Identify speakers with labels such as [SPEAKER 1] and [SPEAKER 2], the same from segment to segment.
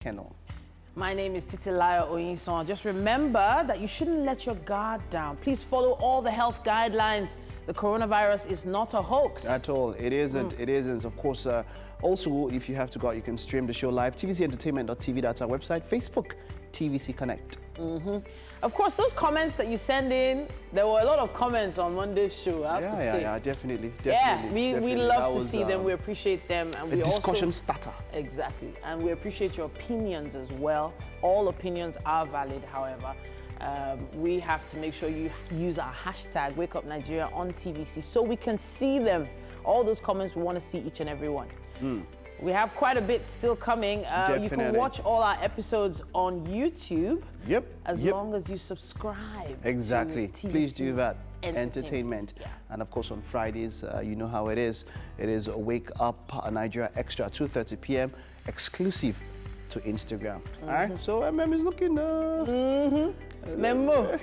[SPEAKER 1] Mesikenor.
[SPEAKER 2] My name is Titi Oyinsan. Just remember that you shouldn't let your guard down. Please follow all the health guidelines. The coronavirus is not a hoax.
[SPEAKER 1] At all. It isn't. It isn't. Of course, also, if you have to go out, you can stream the show live. tvcentertainment.tv, that's our website. Facebook, TVC Connect.
[SPEAKER 2] Of course, those comments that you send in, there were a lot of comments on Monday's show, I have to say.
[SPEAKER 1] Yeah, definitely.
[SPEAKER 2] We love to see them. We appreciate them. And we
[SPEAKER 1] discussion starter.
[SPEAKER 2] Exactly. And we appreciate your opinions as well. All opinions are valid, however. We have to make sure you use our hashtag #WakeUpNigeria on TVC so we can see them. All those comments, we want to see each and every one. We have quite a bit still coming. You can watch all our episodes on YouTube. As long as you subscribe.
[SPEAKER 1] Exactly.
[SPEAKER 2] To TVC
[SPEAKER 1] Please do that.
[SPEAKER 2] Entertainment.
[SPEAKER 1] And of course on Fridays, you know how it is. It is Wake Up Nigeria Extra, 2:30 p.m. exclusive to Instagram. All right. So Emem is looking.
[SPEAKER 2] Memo.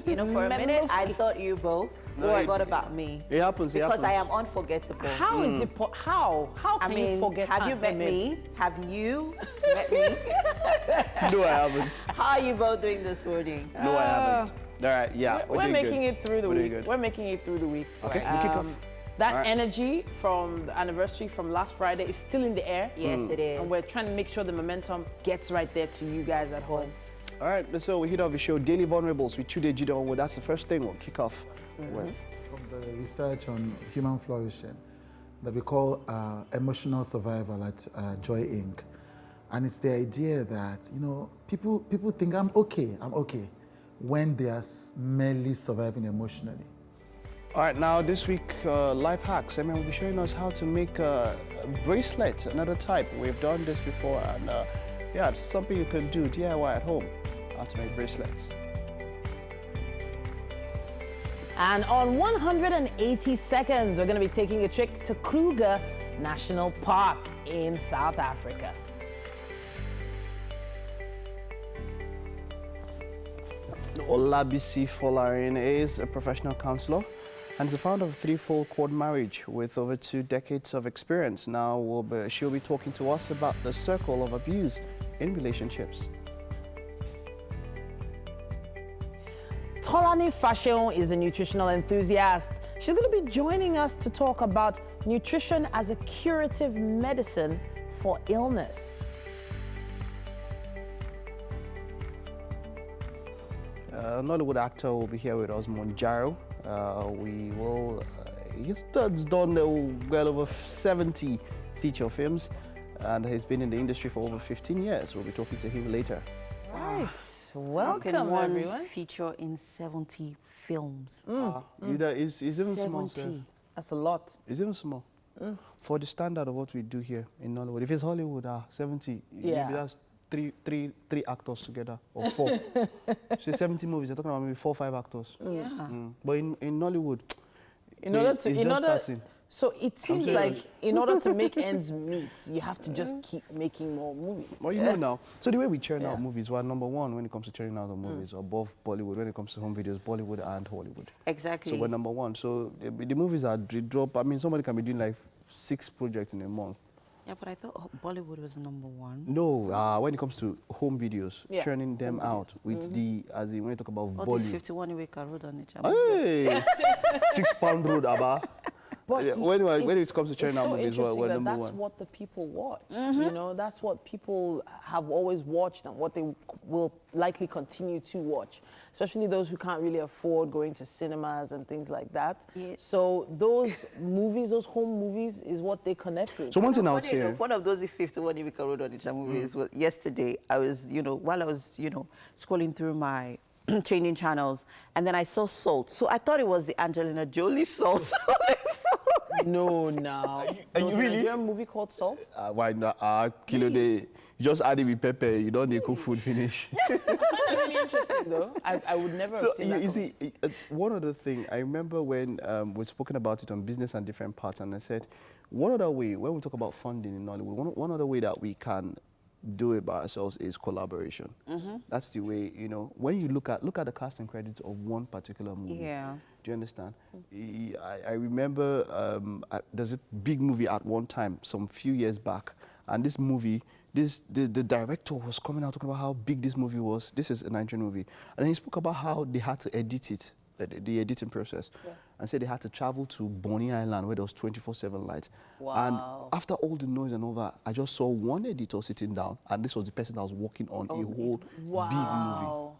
[SPEAKER 3] You know, for a minute, I thought you both forgot about me.
[SPEAKER 1] It happens.
[SPEAKER 3] Because I am unforgettable.
[SPEAKER 2] How is it? How can you forget?
[SPEAKER 3] Have you met me? Have you met me?
[SPEAKER 1] No, I haven't.
[SPEAKER 3] How are you both doing this morning?
[SPEAKER 1] No, I haven't. All right. Yeah.
[SPEAKER 2] We're making it through the week. We're making it through the week.
[SPEAKER 1] Okay. Kick off.
[SPEAKER 2] That energy from the anniversary from last Friday is still in the air.
[SPEAKER 3] Yes, it is.
[SPEAKER 2] And we're trying to make sure the momentum gets right there to you guys at home.
[SPEAKER 1] All right, so we hit off the show, Daily Vulnerables with Chude Jidon. Well, that's the first thing we'll kick off with.
[SPEAKER 4] From the research on human flourishing that we call emotional survival at Joy Inc. And it's the idea that, you know, people think I'm okay, when they are merely surviving emotionally.
[SPEAKER 1] All right, now this week, life hacks. I mean, we'll be showing us how to make a bracelet, another type. We've done this before, and yeah, it's something you can do DIY at home. How to make bracelets.
[SPEAKER 2] And on 180 seconds, we're going to be taking a trip to Kruger National Park in South Africa.
[SPEAKER 1] Olabisi Folarin is a professional counselor and is the founder of Threefold Cord Marriage with over 2 decades of experience. Now she'll be talking to us about the circle of abuse in relationships.
[SPEAKER 2] Tolani Fashion is a nutritional enthusiast. She's going to be joining us to talk about nutrition as a curative medicine for illness.
[SPEAKER 1] Nollywood actor will be here with us, Monjaro. He's done well over 70 feature films and he's been in the industry for over 15 years. We'll be talking to him later.
[SPEAKER 2] Right. Welcome,
[SPEAKER 3] one
[SPEAKER 2] everyone.
[SPEAKER 3] Feature in 70 films.
[SPEAKER 1] It's even small.
[SPEAKER 3] 70.
[SPEAKER 2] That's a lot.
[SPEAKER 1] It's even small. For the standard of what we do here in Nollywood. If it's Hollywood, 70, maybe that's three actors together, or 4. So 70 movies, you're talking about maybe 4 or 5 actors. But in Nollywood,
[SPEAKER 2] so it seems like in order to make ends meet, you have to just keep making more movies.
[SPEAKER 1] Well, you know now. So the way we churn out movies, we're number 1 when it comes to churning out the movies, above Bollywood when it comes to home videos, Bollywood and Hollywood.
[SPEAKER 3] Exactly.
[SPEAKER 1] So we're number 1. So the movies are drop. I mean, somebody can be doing like 6 projects in a month.
[SPEAKER 3] Yeah, but I thought Bollywood was number 1.
[SPEAKER 1] No, when it comes to home videos, churning them out with when you talk about volume.
[SPEAKER 3] All these 51 Iweka Road on it.
[SPEAKER 1] Hey! 6 Pound Road, Abba.
[SPEAKER 2] But
[SPEAKER 1] when it comes to churning out movies, we're number 1.
[SPEAKER 2] That's what the people watch. You know, that's what people have always watched and what they will likely continue to watch, especially those who can't really afford going to cinemas and things like that. So those movies, those home movies, is what they connect with.
[SPEAKER 1] So one thing out here,
[SPEAKER 3] one of those 51 Iweka Road on the movies was yesterday. I was, while I was, scrolling through my changing channels, and then I saw Salt. So I thought it was the Angelina Jolie Salt.
[SPEAKER 2] No, no. There was
[SPEAKER 1] really?
[SPEAKER 2] a movie called Salt?
[SPEAKER 1] Why not? Kilo day. You just add it with pepper. You don't need cook food finish.
[SPEAKER 2] That's really interesting, though. I would never have seen that.
[SPEAKER 1] You see, one other thing, I remember when we've spoken about it on business and different parts, and I said, one other way, when we talk about funding in Nollywood, one other way that we can do it by ourselves is collaboration. That's the way, when you look at the cast and credits of one particular movie.
[SPEAKER 3] Yeah.
[SPEAKER 1] Do you understand? I remember there's a big movie at one time, some few years back, and this movie, the director was coming out talking about how big this movie was. This is a Nigerian movie. And then he spoke about how they had to edit it, the editing process. Yeah. And said they had to travel to Borno Island where there was 24/7 lights.
[SPEAKER 2] Wow.
[SPEAKER 1] And after all the noise and all that, I just saw one editor sitting down, and this was the person that was working on a whole big movie.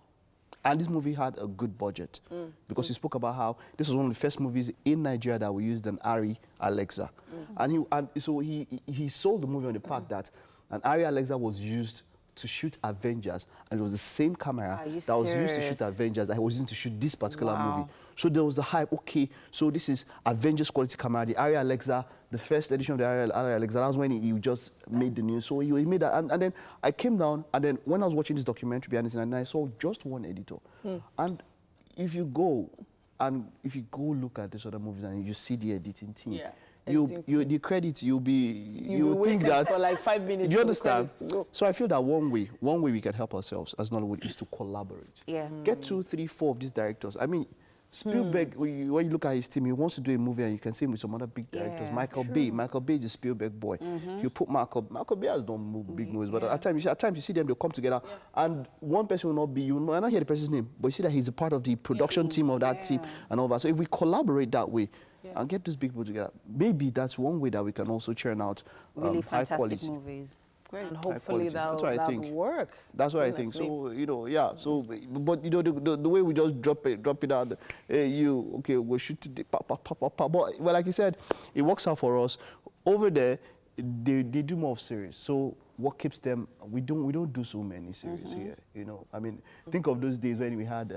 [SPEAKER 1] And this movie had a good budget because he spoke about how this was one of the first movies in Nigeria that we used an Arri Alexa. And so he sold the movie on the fact that an Arri Alexa was used to shoot Avengers, and it was the same camera that was used to shoot Avengers that he was using to shoot this particular movie. So there was the hype, okay, so this is Avengers quality camera, the Arri Alexa, the first edition of the Arri Alexa, that was when he just made the news. So he made that, and then I came down, and then when I was watching this documentary behind the scene, and I saw just one editor. And if you go look at these other movies and you see the editing team, the credit you think that
[SPEAKER 2] for like 5 minutes.
[SPEAKER 1] Do you understand? So I feel that one way we can help ourselves as Nollywood is to collaborate. Get 2, 3, 4 of these directors. I mean, Spielberg, when you look at his team, he wants to do a movie and you can see him with some other big directors. Michael Bay is a Spielberg boy. You put Michael Bay has done big movies, but at times you see them, they'll come together and one person will not be, you might not hear the person's name, but you see that he's a part of the production team of that team and all that. So if we collaborate that way, and get those big people together, maybe that's one way that we can also churn out
[SPEAKER 3] really
[SPEAKER 1] fantastic
[SPEAKER 3] high quality movies. Great.
[SPEAKER 2] And hopefully that'll work.
[SPEAKER 1] That's what I think. So, so, but, the way we just drop it out, we'll shoot today, but, well, like you said, it works out for us. Over there, they do more of series. So what keeps them, we don't do so many series here, I mean, think of those days when we had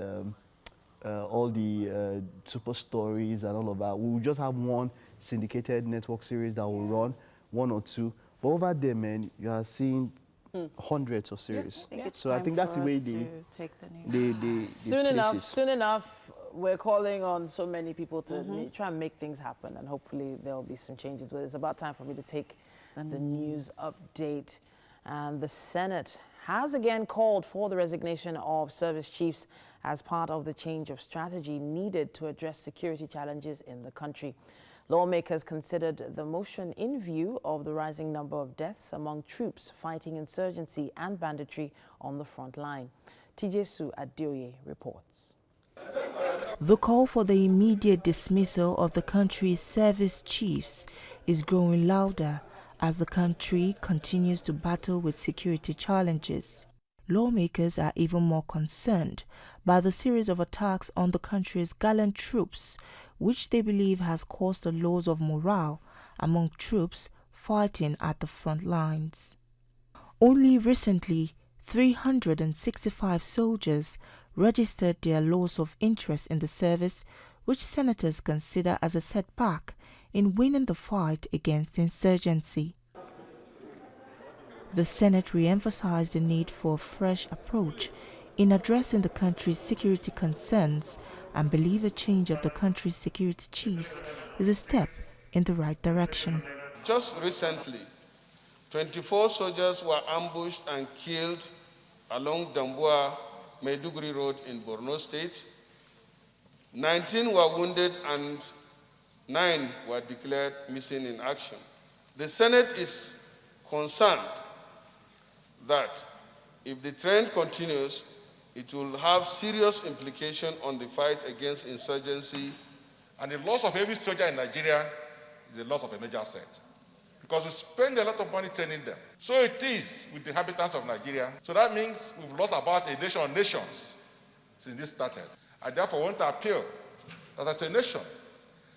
[SPEAKER 1] all the super stories and all of that. We will just have one syndicated network series that will run, 1 or 2. But over there, man, you are seeing hundreds of series. So I think that's the way they
[SPEAKER 2] Soon enough, we're calling on so many people to try and make things happen, and hopefully there'll be some changes. But it's about time for me to take the news update. And the Senate has again called for the resignation of service chiefs as part of the change of strategy needed to address security challenges in the country. Lawmakers considered the motion in view of the rising number of deaths among troops fighting insurgency and banditry on the front line. Tijesu Adeoye reports.
[SPEAKER 5] The call for the immediate dismissal of the country's service chiefs is growing louder as the country continues to battle with security challenges. Lawmakers are even more concerned by the series of attacks on the country's gallant troops, which they believe has caused a loss of morale among troops fighting at the front lines. Only recently, 365 soldiers registered their loss of interest in the service, which senators consider as a setback in winning the fight against insurgency. The Senate re-emphasized the need for a fresh approach in addressing the country's security concerns and believe a change of the country's security chiefs is a step in the right direction.
[SPEAKER 6] Just recently, 24 soldiers were ambushed and killed along Damboa, Medigree Road in Borno State. 19 were wounded and 9 were declared missing in action. The Senate is concerned that if the trend continues, it will have serious implications on the fight against insurgency.
[SPEAKER 7] And the loss of every soldier in Nigeria is the loss of a major asset, because we spend a lot of money training them. So it is with the inhabitants of Nigeria. So that means we've lost about a nation of nations since this started. I therefore want to appeal that as a nation,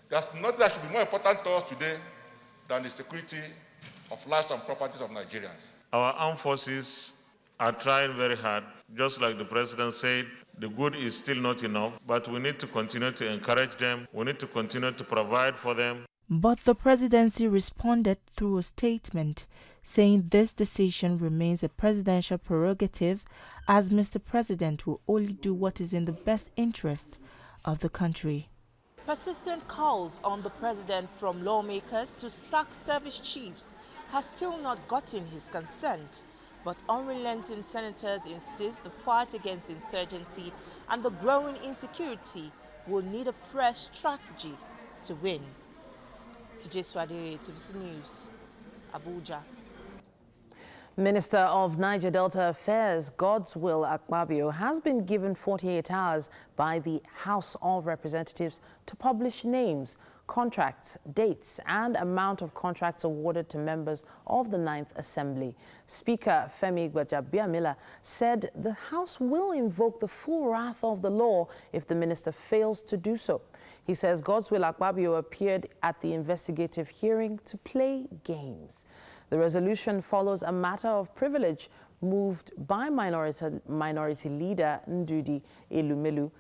[SPEAKER 7] there's nothing that should be more important to us today than the security of lives and properties of Nigerians.
[SPEAKER 8] Our armed forces are trying very hard. Just like the president said, the good is still not enough, but we need to continue to encourage them. We need to continue to provide for them.
[SPEAKER 5] But the presidency responded through a statement saying this decision remains a presidential prerogative, as Mr. President will only do what is in the best interest of the country.
[SPEAKER 9] Persistent calls on the president from lawmakers to sack service chiefs has still not gotten his consent, but unrelenting senators insist the fight against insurgency and the growing insecurity will need a fresh strategy to win. Tijesu Adeoye, TVC News, Abuja.
[SPEAKER 2] Minister of Niger Delta Affairs, Godswill Akpabio, has been given 48 hours by the House of Representatives to publish names, contracts, dates, and amount of contracts awarded to members of the 9th Assembly. Speaker Femi Gbajabiamila said the House will invoke the full wrath of the law if the minister fails to do so. He says Godswill Akpabio appeared at the investigative hearing to play games. The resolution follows a matter of privilege moved by minority leader Ndudi Elumelu.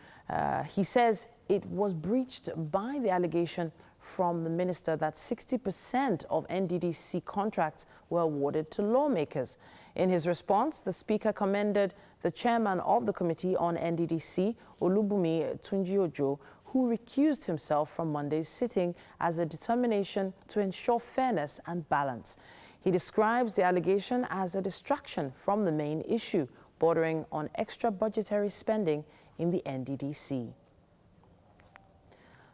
[SPEAKER 2] He says it was breached by the allegation from the minister that 60% of NDDC contracts were awarded to lawmakers. In his response, the speaker commended the chairman of the Committee on NDDC, Olubumi Tunjiojo, who recused himself from Monday's sitting as a determination to ensure fairness and balance. He describes the allegation as a distraction from the main issue, bordering on extra budgetary spending in the NDDC.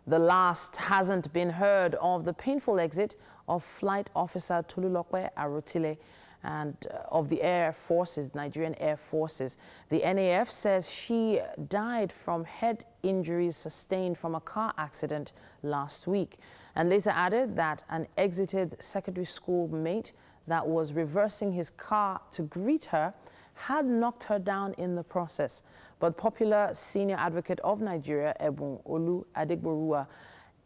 [SPEAKER 2] The last hasn't been heard of the painful exit of Flight Officer Tolulokwe Arotile and of the Air Forces, Nigerian Air Forces. The NAF says she died from head injuries sustained from a car accident last week, and later added that an exited secondary school mate that was reversing his car to greet her had knocked her down in the process. But popular senior advocate of Nigeria, Ebun Olu Adegborua,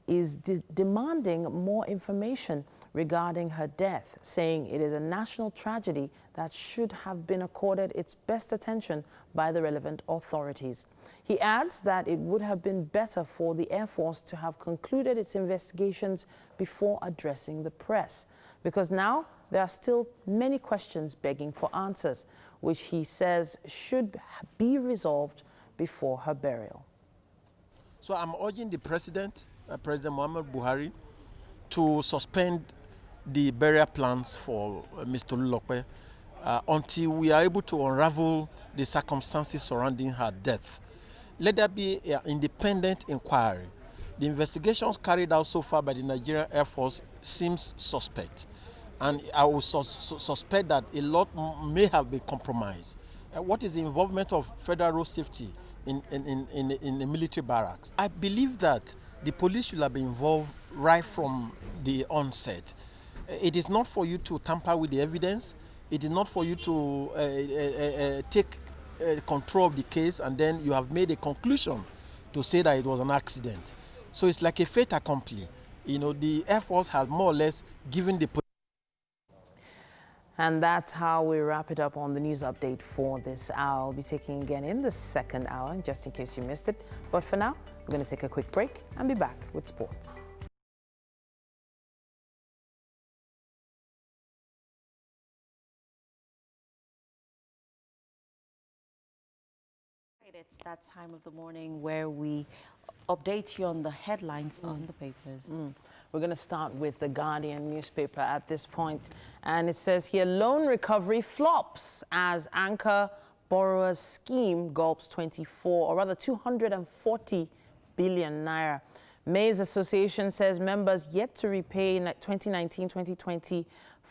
[SPEAKER 2] is demanding more information regarding her death, saying it is a national tragedy that should have been accorded its best attention by the relevant authorities. He adds that it would have been better for the Air Force to have concluded its investigations before addressing the press, because now there are still many questions begging for answers, which he says should be resolved before her burial.
[SPEAKER 10] So I'm urging the President, President Muhammad Buhari, to suspend the burial plans for Mr. Tolulokwe until we are able to unravel the circumstances surrounding her death. Let there be an independent inquiry. The investigations carried out so far by the Nigerian Air Force seems suspect. And I will suspect that a lot may have been compromised. What is the involvement of federal road safety in the military barracks? I believe that the police should have been involved right from the onset. It is not for you to tamper with the evidence. It is not for you to take control of the case and then you have made a conclusion to say that it was an accident. So it's like a fait accompli. You know, the Air Force has more or less given the.
[SPEAKER 2] And that's how we wrap it up on the news update for this hour. I'll be taking again in the second hour, just in case you missed it. But for now, we're going to take a quick break and be back with sports.
[SPEAKER 3] It's that time of the morning where we update you on the headlines on the papers.
[SPEAKER 2] We're going to start with the Guardian newspaper at this point. And it says here, loan recovery flops as anchor borrower's scheme gulps 240 billion naira. Maize Association says members yet to repay in 2019-2020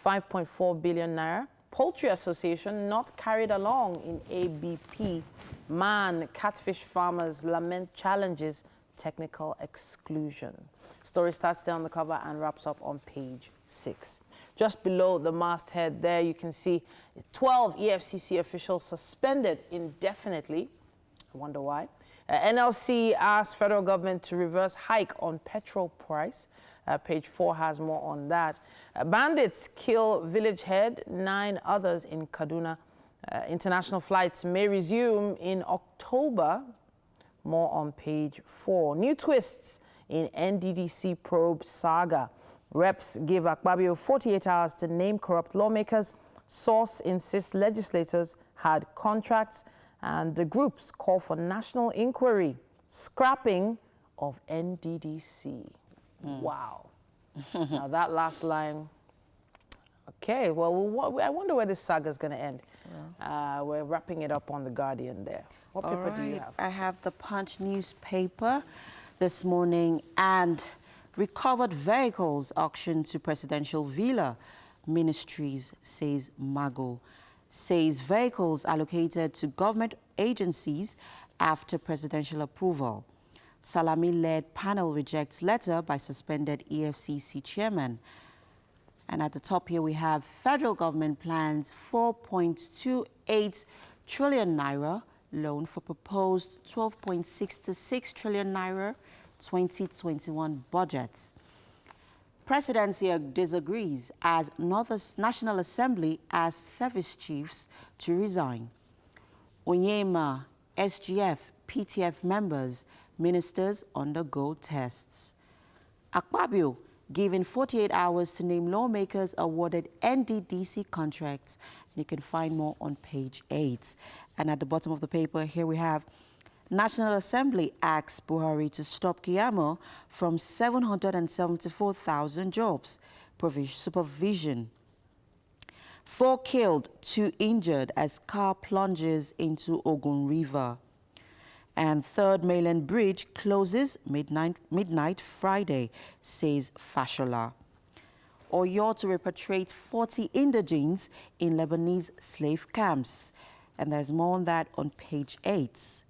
[SPEAKER 2] 5.4 billion naira. Poultry Association not carried along in ABP. Man, catfish farmers lament challenges, technical exclusion. Story starts there on the cover and wraps up on page 6. Just below the masthead there, you can see 12 EFCC officials suspended indefinitely. I wonder why. NLC asked federal government to reverse hike on petrol price. Page 4 has more on that. Bandits kill village head, 9 others in Kaduna. International flights may resume in October. More on page 4. New twists in NDDC probe saga. Reps give Akpabio 48 hours to name corrupt lawmakers. Source insists legislators had contracts. And the groups call for national inquiry. Scrapping of NDDC. Wow. Now that last line. Okay, well, I wonder where this saga is going to end. We're wrapping it up on The Guardian there. What paper do you have?
[SPEAKER 3] I have the Punch newspaper this morning, and recovered vehicles auctioned to presidential villa. ministries, says Mago. Says vehicles allocated to government agencies after presidential approval. Salami-led panel rejects letter by suspended EFCC chairman. And at the top here we have federal government plans 4.28 trillion naira loan for proposed 12.66 trillion naira 2021 budgets. Presidency disagrees as National Assembly asks service chiefs to resign. Onyema, SGF, PTF members, ministers undergo tests. Akpabio, given 48 hours to name lawmakers awarded NDDC contracts. And you can find more on page 8. And at the bottom of the paper, here we have National Assembly asks Buhari to stop Kiyamo from 774,000 jobs. Supervision. 4 killed, 2 injured as car plunges into Ogun River. And third mainland bridge closes midnight Friday, says Fashola. Oyo to repatriate 40 indigenes in Lebanese slave camps. And there's more on that on page 8.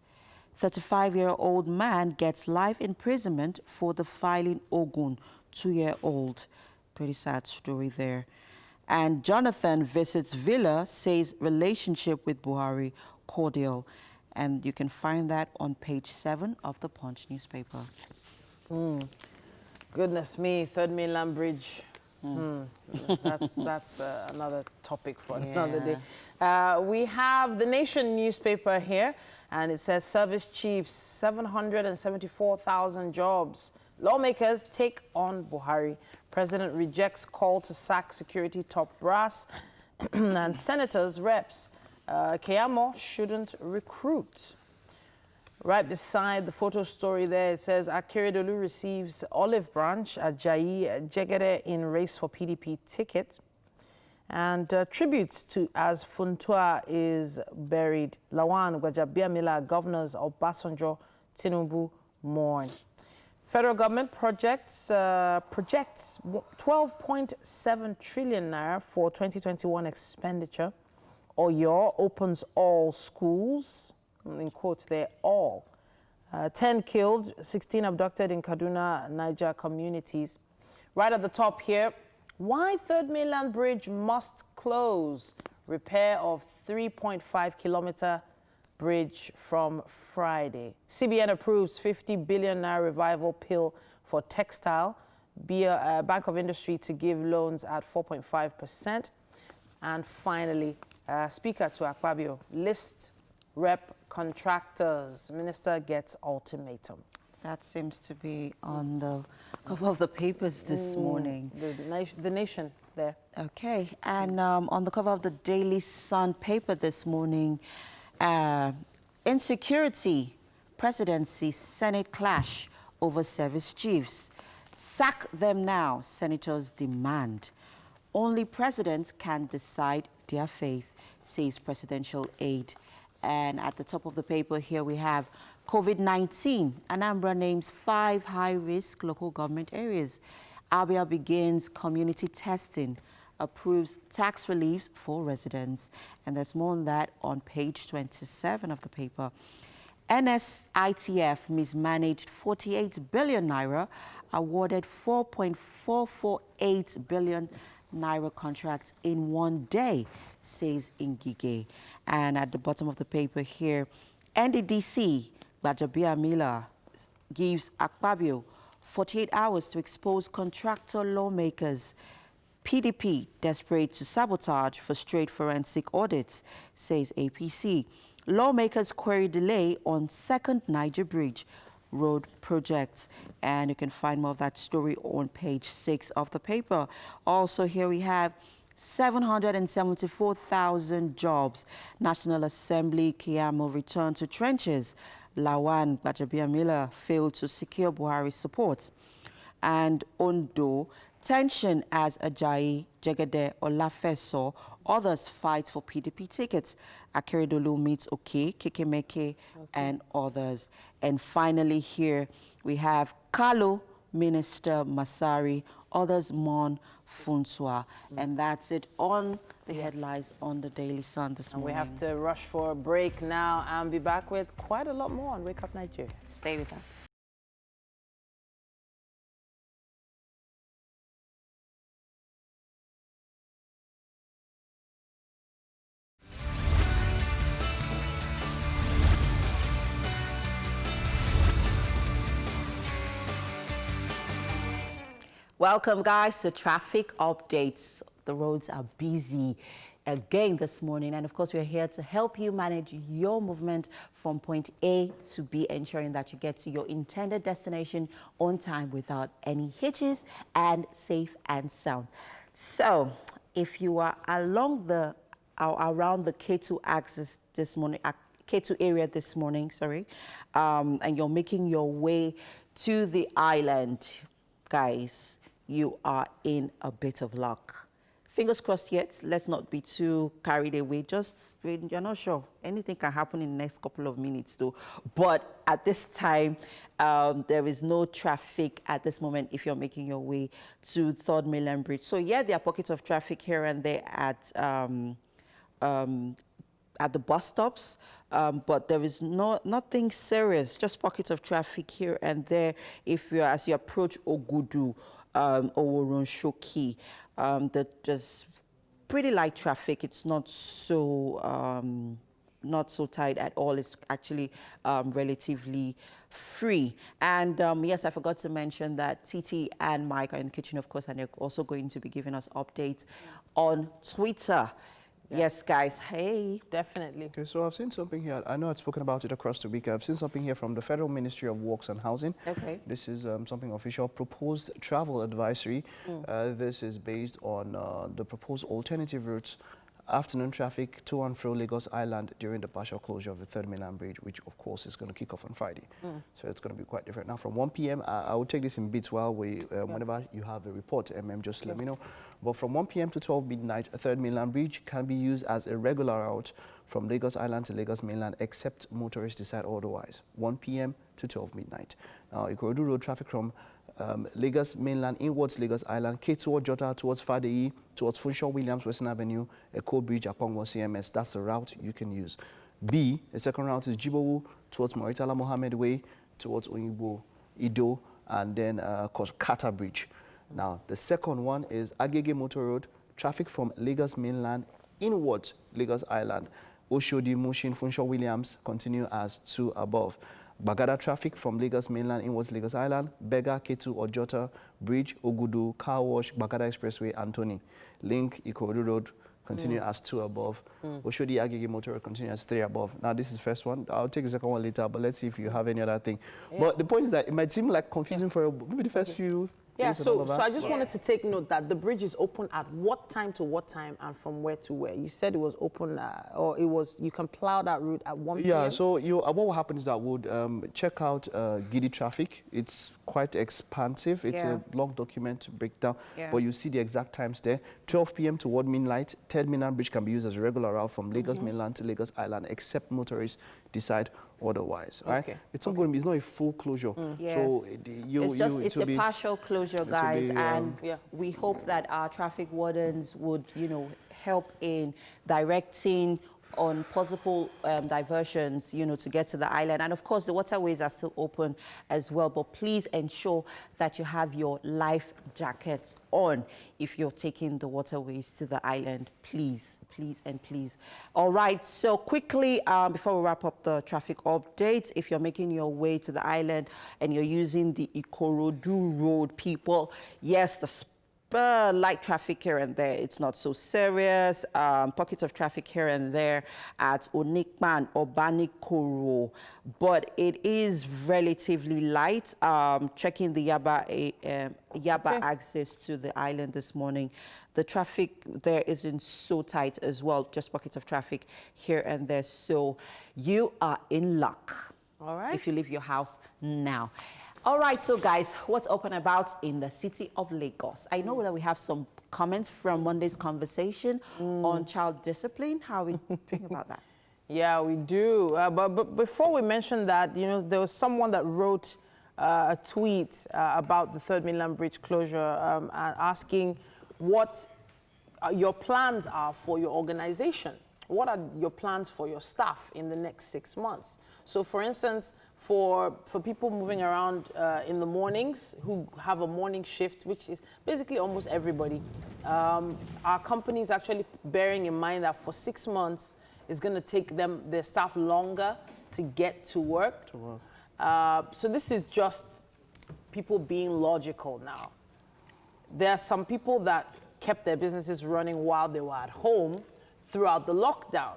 [SPEAKER 3] 35-year-old man gets life imprisonment for defiling Ogun 2-year-old. Pretty sad story there. And Jonathan visits Villa, says relationship with Buhari cordial. And you can find that on page 7 of the Punch newspaper.
[SPEAKER 2] Goodness me, Third Mainland Bridge. That's another topic for another day. We have the Nation newspaper here, and it says service chiefs, 774,000 jobs. Lawmakers take on Buhari. President rejects call to sack security top brass. And senators, reps. Keyamo shouldn't recruit. Right beside the photo story there, it says Akeredolu receives olive branch at Ajayi Jegede in race for PDP ticket. And tributes to as Funtua is buried. Lawan Gwajabiamila, governors of Obasanjo, Tinubu mourn. Federal government projects 12.7 trillion naira for 2021 expenditure. Oyo opens all schools, in quotes there, all. 10 killed, 16 abducted in Kaduna, Niger communities. Right at the top here, why Third Mainland Bridge must close. Repair of 3.5-kilometer bridge from Friday. CBN approves 50 billion naira revival pill for textile. Bank of Industry to give loans at 4.5%. And finally, Speaker to Akpabio, list rep contractors. Minister gets ultimatum.
[SPEAKER 3] That seems to be on the cover of the papers this morning.
[SPEAKER 2] The Nation there.
[SPEAKER 3] Okay, and on the cover of the Daily Sun paper this morning, insecurity, presidency, Senate clash over service chiefs. Sack them now, senators demand. Only presidents can decide their fate, says presidential aide. And at the top of the paper here we have COVID-19. Anambra names 5 high-risk local government areas. Abia begins community testing, approves tax reliefs for residents. And there's more on that on page 27 of the paper. NSITF mismanaged 48 billion naira, awarded 4.448 billion naira contracts in one day, says Ngige. And at the bottom of the paper here, NDDC, Bajabia Mila, gives Akpabio 48 hours to expose contractor lawmakers. PDP desperate to sabotage for straight forensic audits, says APC. Lawmakers query delay on second Niger Bridge road projects. And you can find more of that story on page 6 of the paper. Also here we have 774,000 jobs. National Assembly Kiyamo return to trenches. Lawan Gbajabiamila failed to secure Buhari's support. And Ondo, tension as Ajayi, Jegede, Olafeso, others fight for PDP tickets. Akeredolu meets Kekemeke, and others. And finally here we have Kalu Minister Masari. Others mourn Funsua. And that's it on the headlines on the Daily Sun this morning.
[SPEAKER 2] We have to rush for a break now and be back with quite a lot more on Wake Up Nigeria.
[SPEAKER 3] Stay with us. Welcome, guys, to traffic updates. The roads are busy again this morning, and of course we're here to help you manage your movement from point A to B, ensuring that you get to your intended destination on time without any hitches and safe and sound. So if you are along the around the K2 axis this morning, K2 area this morning, and you're making your way to the island, guys, you are in a bit of luck. Fingers crossed yet. Let's not be too carried away. Just, you're not sure. Anything can happen in the next couple of minutes, though. But at this time, there is no traffic at this moment if you're making your way to 3rd Mainland Bridge. So, yeah, there are pockets of traffic here and there at the bus stops, but there is nothing serious, just pockets of traffic here and there as you approach Ogudu or Oronshoki. There's pretty light traffic. It's not so tight at all. It's actually relatively free. And yes, I forgot to mention that Titi and Mike are in the kitchen, of course, and they're also going to be giving us updates on Twitter. Yeah. Yes, guys. Hey.
[SPEAKER 2] Definitely.
[SPEAKER 1] Okay, so I've seen something here. I know I've spoken about it across the week. I've seen something here from the Federal Ministry of Works and Housing. Okay. This is something official. Proposed travel advisory. This is based on the proposed alternative routes. Afternoon traffic to and fro Lagos Island during the partial closure of the 3rd Mainland Bridge, which of course is going to kick off on Friday. So it's going to be quite different. Now from 1 p.m., I will take this in bits while whenever you have a report, just let me know. But from 1 p.m. to 12 midnight, 3rd Mainland Bridge can be used as a regular route from Lagos Island to Lagos Mainland, except motorists decide otherwise. 1 p.m. to 12 midnight. Now, Ikorodu Road traffic from Lagos Mainland inwards Lagos Island, K2 Ojota towards Fadeyi, towards Funshaw Williams, Western Avenue, Eko Bridge, Akpabio CMS. That's a route you can use. B, the second route is Jibowu towards Moritala Mohammed Way, towards Oyinbo, Ido, and then Kata Bridge. Now, the second one is Agege Motor Road, traffic from Lagos Mainland inwards Lagos Island, Oshodi, Mushin, Funshaw Williams, continue as 2 above. Bagada traffic from Lagos Mainland inwards Lagos Island, Bega, K2 Ojota, Bridge, Ogudu, Car Wash, Bagada Expressway, Anthony. Link, Ikorodu Road, continue as 2 above. Oshodi Agege Motor Road, continue as 3 above. Now, this is the first one. I'll take the second one later, but let's see if you have any other thing. But the point is that it might seem like confusing for maybe the first few.
[SPEAKER 2] Yeah, so I just wanted to take note that the bridge is open at what time to what time and from where to where? You said it was open, or you can plow that route at 1 p.m.?
[SPEAKER 1] Yeah, so what will happen is that we'll check out Gidi traffic. It's quite expansive. It's a long document breakdown, but you see the exact times there. 12 p.m. to Ward Midnight, 3rd Mainland Bridge can be used as a regular route from Lagos Mainland to Lagos Island, except motorists decide otherwise, right? It's not going to be, it's not a full closure. So
[SPEAKER 3] it's a partial closure, guys, and we hope that our traffic wardens would, help in directing on possible diversions, to get to the island. And of course, the waterways are still open as well, but please ensure that you have your life jackets on if you're taking the waterways to the island. Please, please, and please. All right, so quickly, before we wrap up the traffic updates, if you're making your way to the island and you're using the Ikorodu Road, people, yes, the light traffic here and there. It's not so serious. Pockets of traffic here and there at Onikman or Banikoro, but it is relatively light. Checking the Yaba access to the island this morning. The traffic there isn't so tight as well. Just pockets of traffic here and there. So you are in luck.
[SPEAKER 2] All right.
[SPEAKER 3] If you leave your house now. All right, so guys, what's open about in the city of Lagos? I know that we have some comments from Monday's conversation on child discipline. How are we doing about that?
[SPEAKER 2] Yeah, we do. But before we mention that, there was someone that wrote a tweet about the Third Mainland Bridge closure, asking what your plans are for your organization. What are your plans for your staff in the next 6 months? So, for instance, for people moving around in the mornings who have a morning shift, which is basically almost everybody, our company is actually bearing in mind that for 6 months, it's going to take their staff longer to get to work. So this is just people being logical now. There are some people that kept their businesses running while they were at home throughout the lockdown.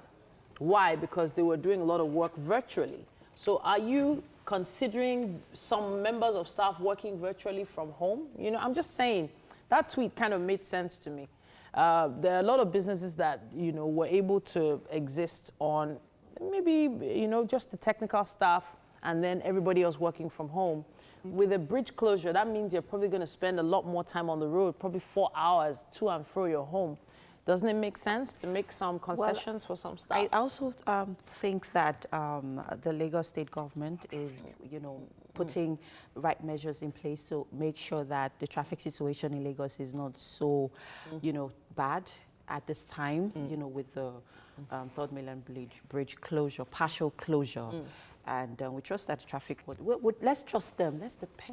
[SPEAKER 2] Why? Because they were doing a lot of work virtually. So are you considering some members of staff working virtually from home? You know, I'm just saying, that tweet kind of made sense to me. There are a lot of businesses that, you know, were able to exist on maybe, you know, just the technical staff and then everybody else working from home. With a bridge closure, that means you're probably going to spend a lot more time on the road, probably 4 hours to and fro your home. Doesn't it make sense to make some concessions for some staff?
[SPEAKER 3] I also think that the Lagos state government is, you know, putting right measures in place to make sure that the traffic situation in Lagos is not so, you know, bad at this time, you know, with the Third Mainland Bridge closure, partial closure. And we trust that the traffic let's trust them.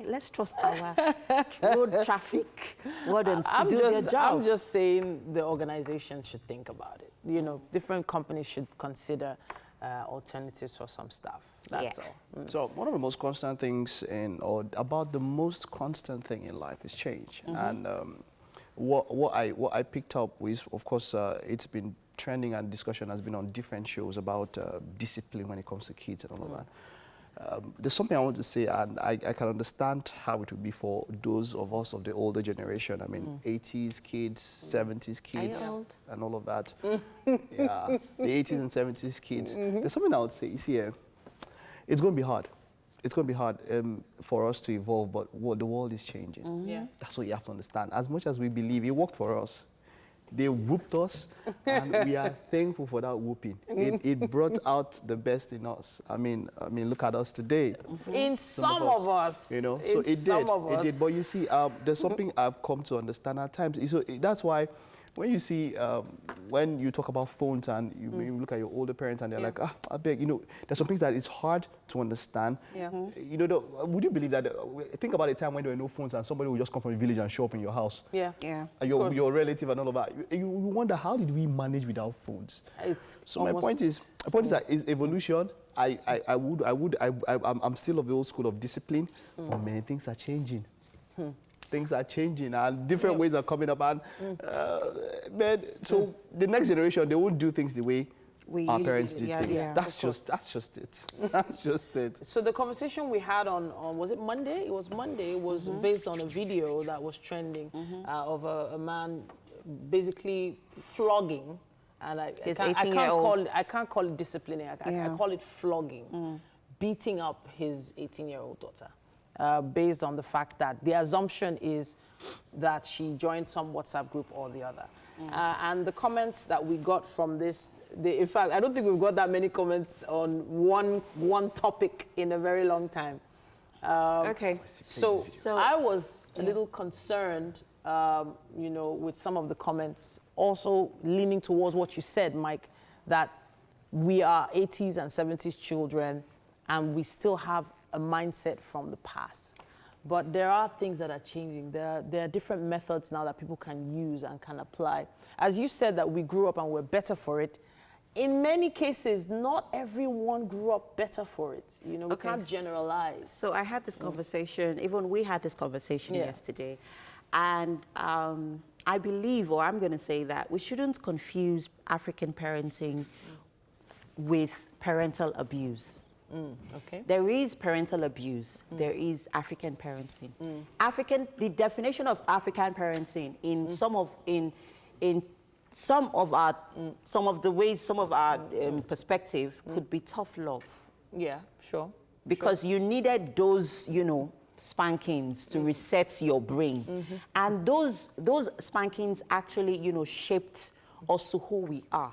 [SPEAKER 3] Let's trust our road traffic wardens to do their job.
[SPEAKER 2] I'm just saying the organization should think about it. You know, different companies should consider alternatives for some staff. That's all.
[SPEAKER 1] So one of the most constant things about the most constant thing in life is change. And what I picked up was, of course, it's been trending and discussion has been on different shows about discipline when it comes to kids and all of that. There's something I want to say, and I can understand how it would be for those of us of the older generation. I mean, 80s kids, 70s kids, and all of that. Yeah, the 80s and 70s kids. There's something I would say. You see, it's going to be hard. It's going to be hard for us to evolve, but the world is changing. That's what you have to understand. As much as we believe it worked for us, they whooped us, and we are thankful for that whooping. It brought out the best in us. I mean, look at us today.
[SPEAKER 2] In some of us,
[SPEAKER 1] you know, so it did. But you see, there's something I've come to understand at times. So that's why when you see, when you talk about phones and you look at your older parents and they're like, I beg, you know, there's some things that it's hard to understand. You know, would you believe that, think about a time when there were no phones and somebody would just come from the village and show up in your house. And your relative and all of that. You wonder, how did we manage without phones? So my point is that is evolution. I'm still of the old school of discipline, but many things are changing. Things are changing and different ways are coming up, and so the next generation, they won't do things the way our parents did things. That's just it. That's just it.
[SPEAKER 2] So the conversation we had on was it Monday? It was Monday. It was based on a video that was trending of a man basically flogging, and I can't call it disciplining. I call it flogging, beating up his 18-year-old daughter. Based on the fact that the assumption is that she joined some WhatsApp group or the other. And the comments that we got from this, in fact, I don't think we've got that many comments on one topic in a very long time. So I was a little concerned, you know, with some of the comments, also leaning towards what you said, Mike, that we are 80s and 70s children and we still have a mindset from the past. But there are things that are changing. There are different methods now that people can use and can apply. As you said that we grew up and we're better for it, in many cases, not everyone grew up better for it. You know, we can't generalize.
[SPEAKER 3] So I had this conversation, even we had this conversation yesterday. And I believe, or I'm going to say that, we shouldn't confuse African parenting with parental abuse. There is parental abuse. There is African parenting. The definition of African parenting in some of the ways, some of our perspective could be tough love.
[SPEAKER 2] Yeah, sure.
[SPEAKER 3] Because you needed those, you know, spankings to reset your brain, and those spankings actually, you know, shaped us to who we are.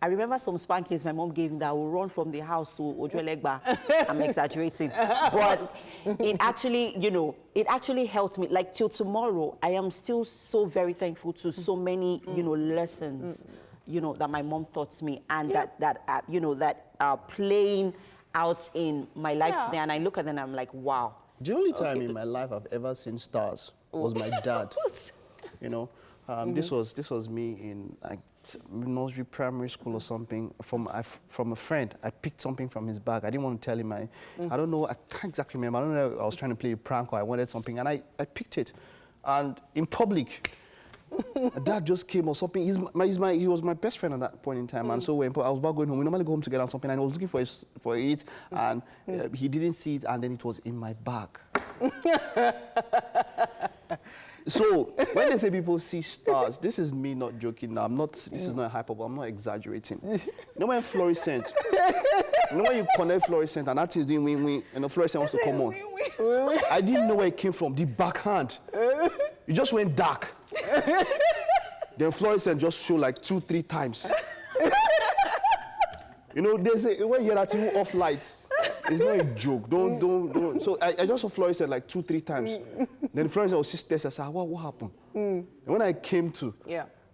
[SPEAKER 3] I remember some spankings my mom gave me that I would run from the house to Ojuelegba. I'm exaggerating. But it actually, you know, it actually helped me. Like till tomorrow, I am still so very thankful to so many, you know, lessons, you know, that my mom taught me and you know, that are playing out in my life today. And I look at them and I'm like, wow.
[SPEAKER 1] The only time in my life I've ever seen stars was my dad. You know, this was me in like nursery, primary school or something. From a friend, I picked something from his bag. I didn't want to tell him. I don't know. I can't exactly remember. I don't know. I was trying to play a prank or I wanted something, and I picked it, and in public. Dad just came or something. He was my best friend at that point in time, and so when I was about going home, we normally go home together or something, and I was looking for it, and he didn't see it, and then it was in my bag. So when they say people see stars, this is me not joking now. This is not hyperbole. I'm not exaggerating. You know when fluorescent, you know when you connect fluorescent and that is doing win-win, and the fluorescent wants to come on. I didn't know where it came from. The backhand, it just went dark. Then fluorescent just showed like 2-3 times. You know, they say when you hear that even off light, it's not a joke. Don't. So I just saw fluorescent like 2-3 times. Then fluorescent was just I said, what happened? And when I came to,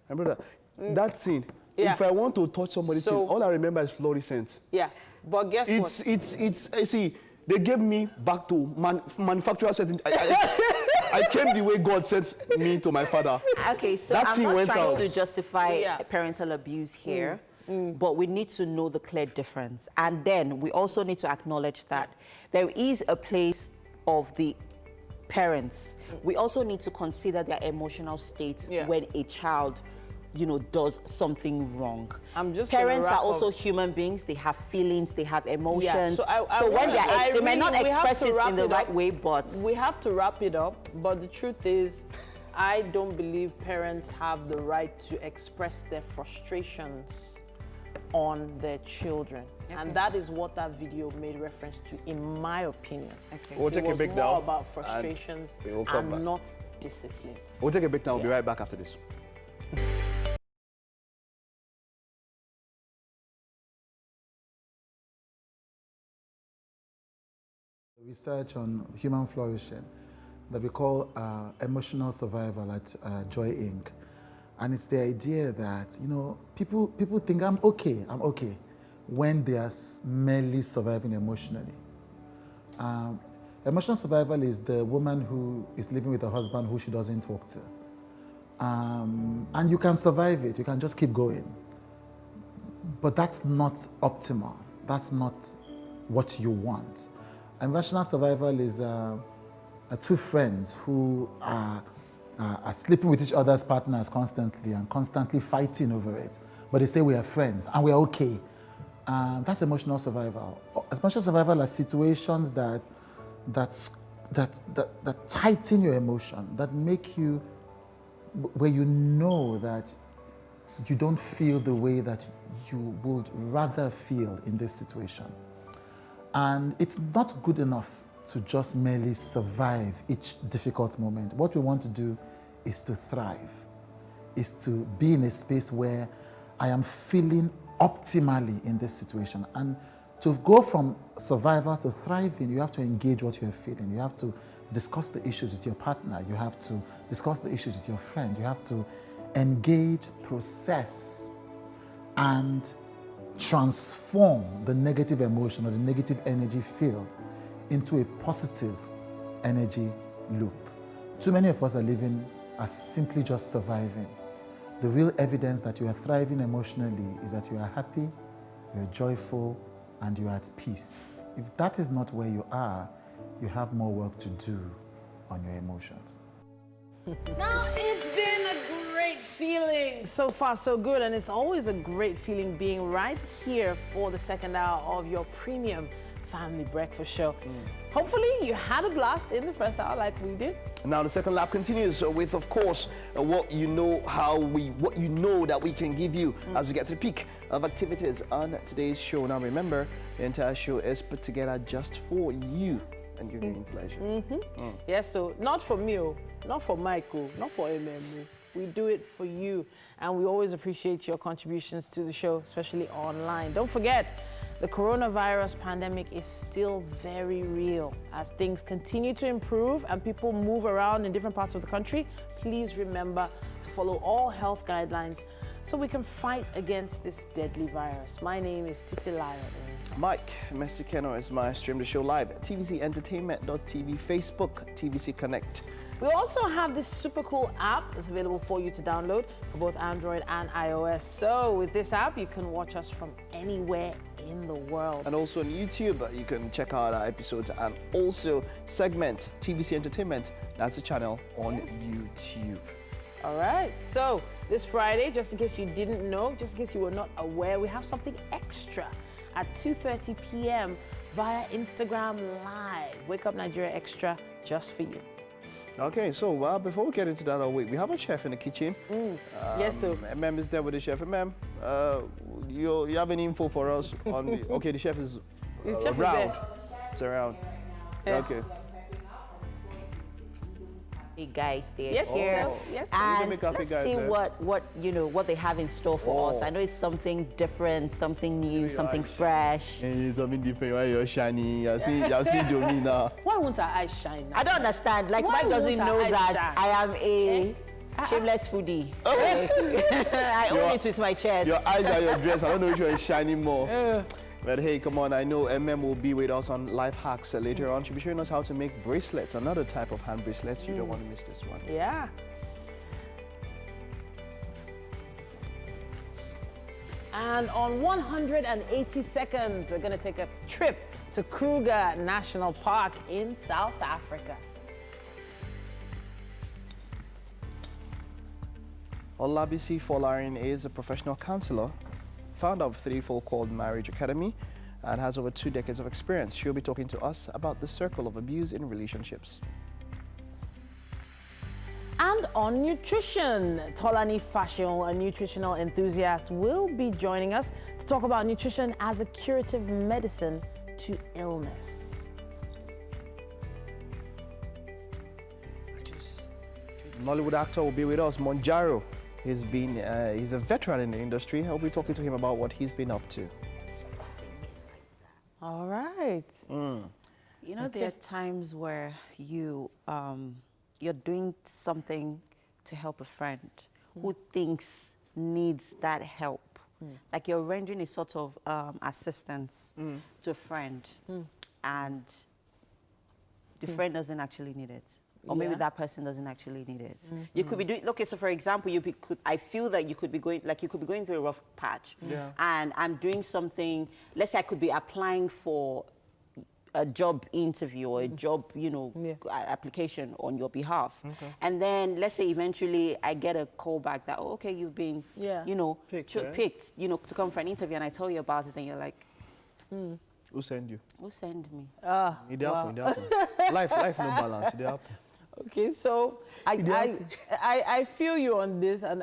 [SPEAKER 1] remember that scene. If I want to touch somebody's scene, all I remember is fluorescent.
[SPEAKER 2] Yeah, but guess what?
[SPEAKER 1] It's. See, they gave me back to manufacturer setting. I came the way God sent me to my father.
[SPEAKER 3] Okay, so I'm not trying to justify parental abuse here, but we need to know the clear difference. And then we also need to acknowledge that there is a place of the parents. We also need to consider their emotional state when a child, you know, does something wrong. Parents are also human beings. They have feelings. They have emotions. So when they may not express it in the right way, but
[SPEAKER 2] we have to wrap it up. But the truth is, I don't believe parents have the right to express their frustrations on their children. And that is what that video made reference to, in my opinion.
[SPEAKER 1] We'll take a break now.
[SPEAKER 2] It was more about frustrations and not discipline.
[SPEAKER 1] We'll take a break now. We'll be right back after this.
[SPEAKER 4] Research on human flourishing that we call emotional survival at Joy Inc. And it's the idea that, you know, people think I'm okay when they are merely surviving emotionally. Emotional survival is the woman who is living with a husband who she doesn't talk to. And you can survive it, you can just keep going. But that's not optimal. That's not what you want. Emotional survival is two friends who are sleeping with each other's partners constantly and constantly fighting over it. But they say we are friends and we are okay. That's emotional survival. Emotional survival are situations that tighten your emotion, that make you, where you know that you don't feel the way that you would rather feel in this situation. And it's not good enough to just merely survive each difficult moment. What we want to do is to thrive, is to be in a space where I am feeling optimally in this situation. And to go from survival to thriving, you have to engage what you're feeling. You have to discuss the issues with your partner. You have to discuss the issues with your friend. You have to engage, process, and transform the negative emotion or the negative energy field into a positive energy loop. Too many of us are living as simply just surviving. The real evidence that you are thriving emotionally is that you are happy, you are joyful, and you are at peace. If that is not where you are, you have more work to do on your emotions.
[SPEAKER 2] Now, it's been a great feeling. So far, so good. And it's always a great feeling being right here for the second hour of your premium family breakfast show. Hopefully, you had a blast in the first hour like we did.
[SPEAKER 1] Now, the second lap continues with, of course, what you know that we can give you as we get to the peak of activities on today's show. Now, remember, the entire show is put together just for you and your viewing pleasure.
[SPEAKER 2] Yes, so not for me, not for Michael, not for Emem, We do it for you. And we always appreciate your contributions to the show, especially online. Don't forget, the coronavirus pandemic is still very real. As things continue to improve and people move around in different parts of the country, please remember to follow all health guidelines so we can fight against this deadly virus. My name is Titi Oyinsan.
[SPEAKER 1] Mike, Mesikenor is my stream the show live at tvcentertainment.tv, Facebook, TVC Connect.
[SPEAKER 2] We also have this super cool app that's available for you to download for both Android and iOS. So with this app, you can watch us from anywhere in the world.
[SPEAKER 1] And also on YouTube, you can check out our episodes and also segment TVC Entertainment. That's the channel on YouTube.
[SPEAKER 2] All right, so this Friday, just in case you didn't know, just in case you were not aware, we have something extra at 2:30 p.m. via Instagram Live. Wake Up Nigeria Extra just for you.
[SPEAKER 1] Okay, so before we get into that, we have a chef in the kitchen.
[SPEAKER 2] Yes, sir.
[SPEAKER 1] Emem is there with the chef. Emem, you have any info for us on the... Okay, the chef is around. It's around.
[SPEAKER 2] Yeah.
[SPEAKER 1] Okay.
[SPEAKER 3] Hey guys, they're
[SPEAKER 2] Yes,
[SPEAKER 3] here.
[SPEAKER 2] yes.
[SPEAKER 3] And
[SPEAKER 1] Indomie Cafe
[SPEAKER 3] let's
[SPEAKER 1] guys,
[SPEAKER 3] see
[SPEAKER 1] eh?
[SPEAKER 3] what they have in store for us. I know it's something different, something new, something fresh.
[SPEAKER 1] Hey, something different. Why you're shiny? You've seen Indomie now.
[SPEAKER 2] Why won't our eyes shine now?
[SPEAKER 3] I don't understand. Like,
[SPEAKER 2] Why
[SPEAKER 3] Mike doesn't
[SPEAKER 2] won't
[SPEAKER 3] know
[SPEAKER 2] our eyes
[SPEAKER 3] that
[SPEAKER 2] shine?
[SPEAKER 3] I am a shameless foodie. I own it with my chest.
[SPEAKER 1] Your eyes are your dress. I don't know which one is shining more. But hey, come on, I know Emem will be with us on Life Hacks later on. She'll be showing us how to make bracelets, another type of hand bracelets. You don't want to miss this one.
[SPEAKER 2] Yeah. And on 180 seconds, we're going to take a trip to Kruger National Park in South Africa.
[SPEAKER 1] Olabisi Folarin is a professional counselor, founder of 3-Fold Called Marriage Academy, and has over 2 decades of experience. She'll be talking to us about the circle of abuse in relationships.
[SPEAKER 2] And on nutrition, Tolani Fashion, a nutritional enthusiast, will be joining us to talk about nutrition as a curative medicine to illness.
[SPEAKER 1] Nollywood actor will be with us, Monjaro. He's a veteran in the industry. I'll be talking to him about what he's been up to.
[SPEAKER 2] All right.
[SPEAKER 3] You know, there are times where you're doing something to help a friend who thinks needs that help. Like you're rendering a sort of assistance to a friend, and the friend doesn't actually need it. Or maybe that person doesn't actually need it. You could be doing, okay, so for example, I feel that you could be going through a rough patch.
[SPEAKER 1] Yeah.
[SPEAKER 3] And I'm doing something, let's say I could be applying for a job interview or a job, application on your behalf. Okay. And then let's say eventually I get a call back that, okay, you've been, picked, to come for an interview, and I tell you about it, and you're like,
[SPEAKER 1] Who sent you?
[SPEAKER 3] who sent me?
[SPEAKER 1] It happen. Life no balance. It happen.
[SPEAKER 2] Okay, so I feel you on this, and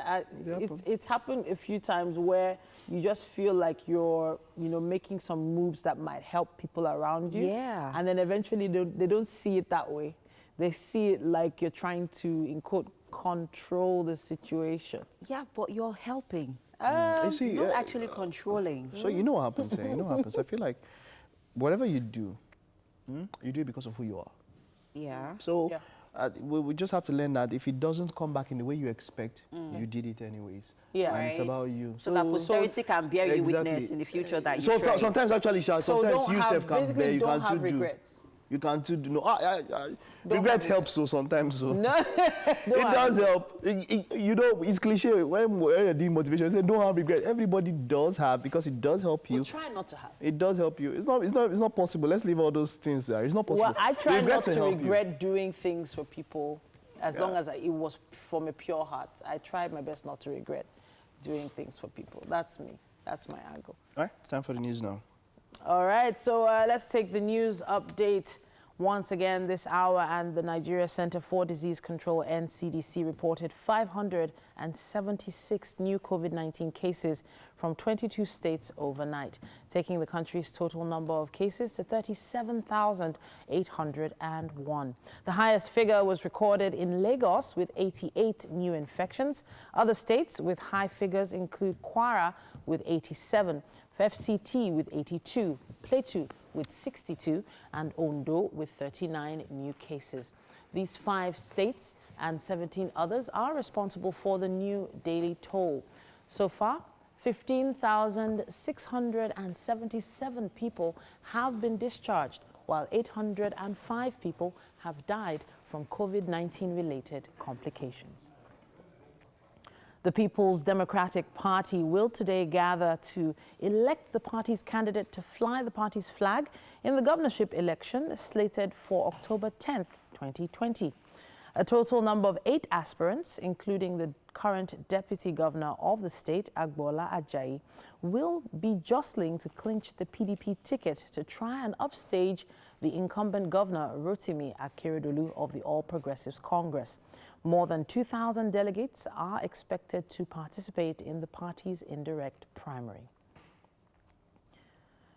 [SPEAKER 2] it's happened a few times where you just feel like you're making some moves that might help people around you.
[SPEAKER 3] Yeah.
[SPEAKER 2] And then eventually they don't see it that way. They see it like you're trying to, in quote, control the situation.
[SPEAKER 3] Yeah, but you're helping.
[SPEAKER 1] You see,
[SPEAKER 3] Not actually controlling.
[SPEAKER 1] So you know what happens. You know what happens. I feel like whatever you do, you do it because of who you are.
[SPEAKER 3] Yeah.
[SPEAKER 1] So we just have to learn that if it doesn't come back in the way you expect, you did it anyways.
[SPEAKER 2] Yeah.
[SPEAKER 1] And it's about you.
[SPEAKER 3] So that posterity can bear you witness in the future that you tried.
[SPEAKER 1] Sometimes actually, sometimes you self can bear, you can't do.
[SPEAKER 2] Regrets.
[SPEAKER 1] You can't do. No, regrets help so sometimes. So.
[SPEAKER 2] No,
[SPEAKER 1] it does help. It's cliche. When you're doing motivation, you say don't have regret. Everybody does have, because it does help you.
[SPEAKER 2] Well, try not to have.
[SPEAKER 1] It does help you. It's not possible. Let's leave all those things there. It's not possible.
[SPEAKER 2] Well, I try not to
[SPEAKER 1] help
[SPEAKER 2] regret doing things for people, as long as it was from a pure heart. I try my best not to regret doing things for people. That's me. That's my angle.
[SPEAKER 1] All right, it's time for the news now.
[SPEAKER 2] All right, so let's take the news update. once again this hour, and the Nigeria Center for Disease Control, NDDC, reported 576 new COVID-19 cases from 22 states overnight, taking the country's total number of cases to 37,801. The highest figure was recorded in Lagos with 88 new infections. Other states with high figures include Kwara with 87, FCT with 82, Plateau with 62, and Ondo with 39 new cases. These 5 states and 17 others are responsible for the new daily toll. So far, 15,677 people have been discharged, while 805 people have died from COVID-19 related complications. The People's Democratic Party will today gather to elect the party's candidate to fly the party's flag in the governorship election slated for October 10th, 2020. A total number of 8 aspirants, including the current deputy governor of the state, Agbola Ajayi, will be jostling to clinch the PDP ticket to try and upstage the incumbent governor, Rotimi Akeredolu, of the All Progressives Congress. More than 2,000 delegates are expected to participate in the party's indirect primary.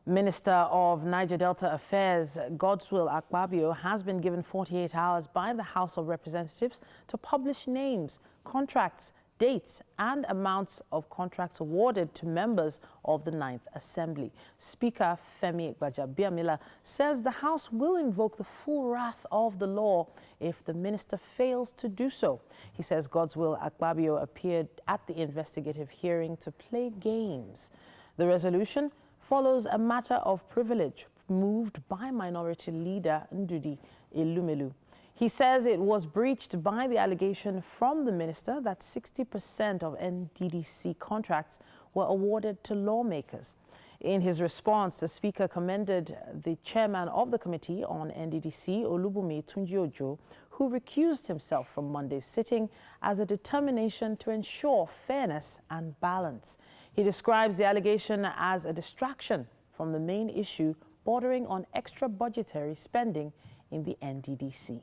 [SPEAKER 2] Minister of Niger Delta Affairs, Godswill Akpabio, has been given 48 hours by the House of Representatives to publish names, contracts, dates, and amounts of contracts awarded to members of the 9th Assembly. Speaker Femi Gbajabiamila says the House will invoke the full wrath of the law if the minister fails to do so. He says Godswill Akpabio appeared at the investigative hearing to play games. The resolution follows a matter of privilege moved by Minority Leader Ndudi Elumelu. He says it was breached by the allegation from the minister that 60% of NDDC contracts were awarded to lawmakers. In his response, the Speaker commended the chairman of the Committee on NDDC, Olubunmi Tunji-Ojo, who recused himself from Monday's sitting as a determination to ensure fairness and balance. He describes the allegation as a distraction from the main issue bordering on extra budgetary spending in the NDDC.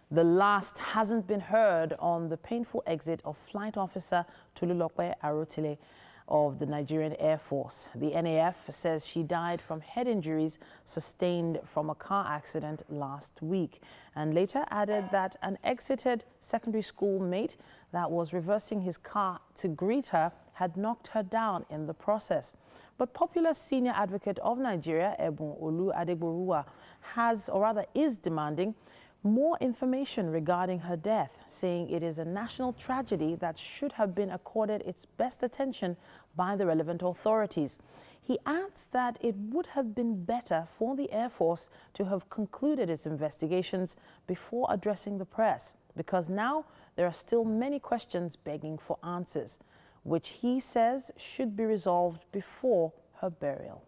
[SPEAKER 2] The last hasn't been heard on the painful exit of Flight Officer Tolulope Arotile of the Nigerian Air Force. The NAF says she died from head injuries sustained from a car accident last week, and later added that an exited secondary school mate that was reversing his car to greet her had knocked her down in the process. But popular senior advocate of Nigeria, Ebun Olu Adegboruwa, is demanding more information regarding her death, saying it is a national tragedy that should have been accorded its best attention by the relevant authorities. He adds that it would have been better for the Air Force to have concluded its investigations before addressing the press, because now there are still many questions begging for answers, which he says should be resolved before her burial.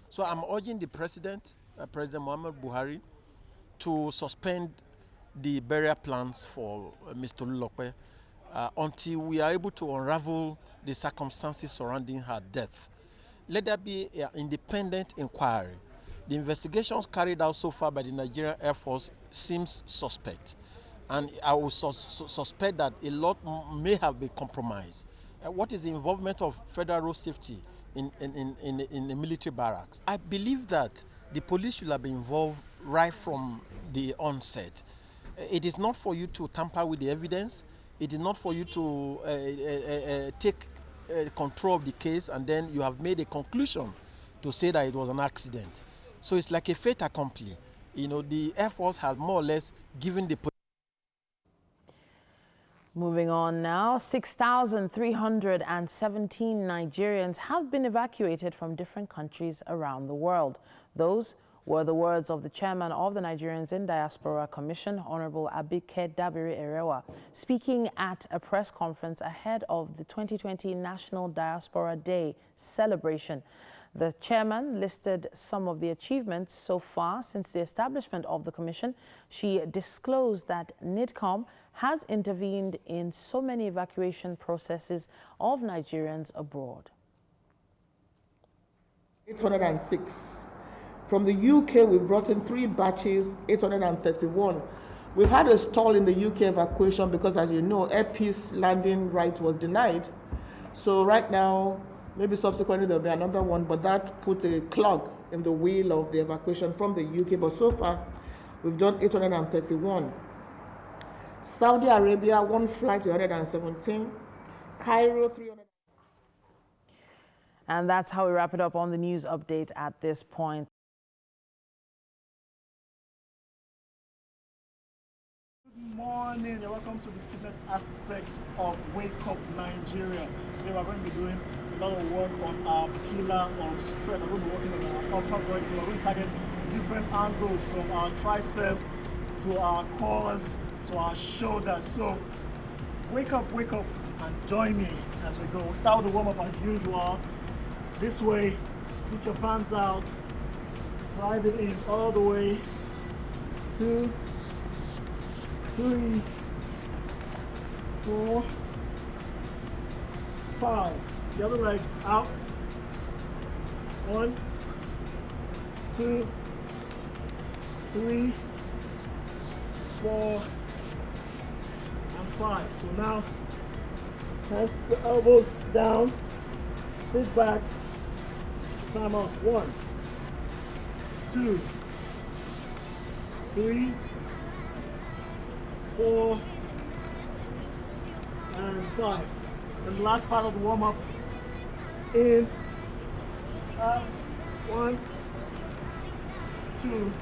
[SPEAKER 10] So I'm urging the President Muhammad Buhari, to suspend the burial plans for Mr. Tolulope until we are able to unravel the circumstances surrounding her death. Let there be an independent inquiry. The investigations carried out so far by the Nigerian Air Force seems suspect, and I will suspect that a lot may have been compromised. What is the involvement of Federal Road Safety in the military barracks? I believe that the police should have been involved right from the onset. It is not for you to tamper with the evidence. It is not for you to take control of the case and then you have made a conclusion to say that it was an accident. So it's like a fait accompli. You know, the Air Force has more or less given the police.
[SPEAKER 2] Moving on now, 6,317 Nigerians have been evacuated from different countries around the world. Those were the words of the chairman of the Nigerians in Diaspora Commission, Honorable Abike Dabiri Erewa, speaking at a press conference ahead of the 2020 National Diaspora Day celebration. The chairman listed some of the achievements so far since the establishment of the commission. She disclosed that NIDCOM has intervened in so many evacuation processes of Nigerians abroad.
[SPEAKER 11] 806 From the UK, we've brought in 3 batches, 831. We've had a stall in the UK evacuation because, as you know, Air Peace landing right was denied. So right now, maybe subsequently there'll be another one, but that put a clog in the wheel of the evacuation from the UK. But so far, we've done 831. Saudi Arabia, 1 flight, 117. Cairo, 300.
[SPEAKER 2] And that's how we wrap it up on the news update at this point.
[SPEAKER 10] Good morning and welcome to the fitness aspect of Wake Up Nigeria. Today we're going to be doing a lot of work on our pillar of strength. We're going to be working on our upper body. So we're going to target different angles from our triceps to our quads to our shoulders. So wake up and join me as we go. We'll start with the warm-up as usual. This way, put your palms out, drive it in all the way. 2, 3, 4, 5. The other leg out. 1, 2, 3, 4, and 5. So now, press the elbows down, sit back, time off. 1, 2, 3, 4, and 5. And the last part of the warm-up, in, out, 1, 2,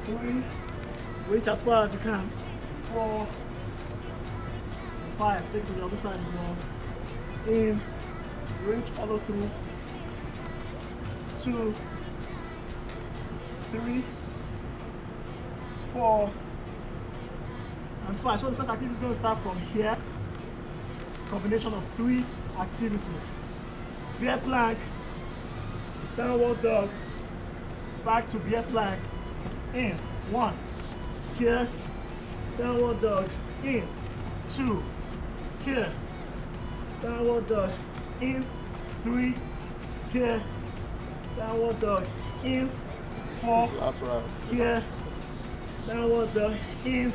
[SPEAKER 10] 3, reach as far as you can, 4, 5, take to the other side of the wall, in, reach, follow through, 2, 3, 4, and 5. So the first activity is going to start from here. Combination of 3 activities. Bear plank, downward dog, back to bear plank, in, 1, here, downward dog, in, 2, here, downward dog, in, 3, here, downward dog, in, 4, here, downward dog, in,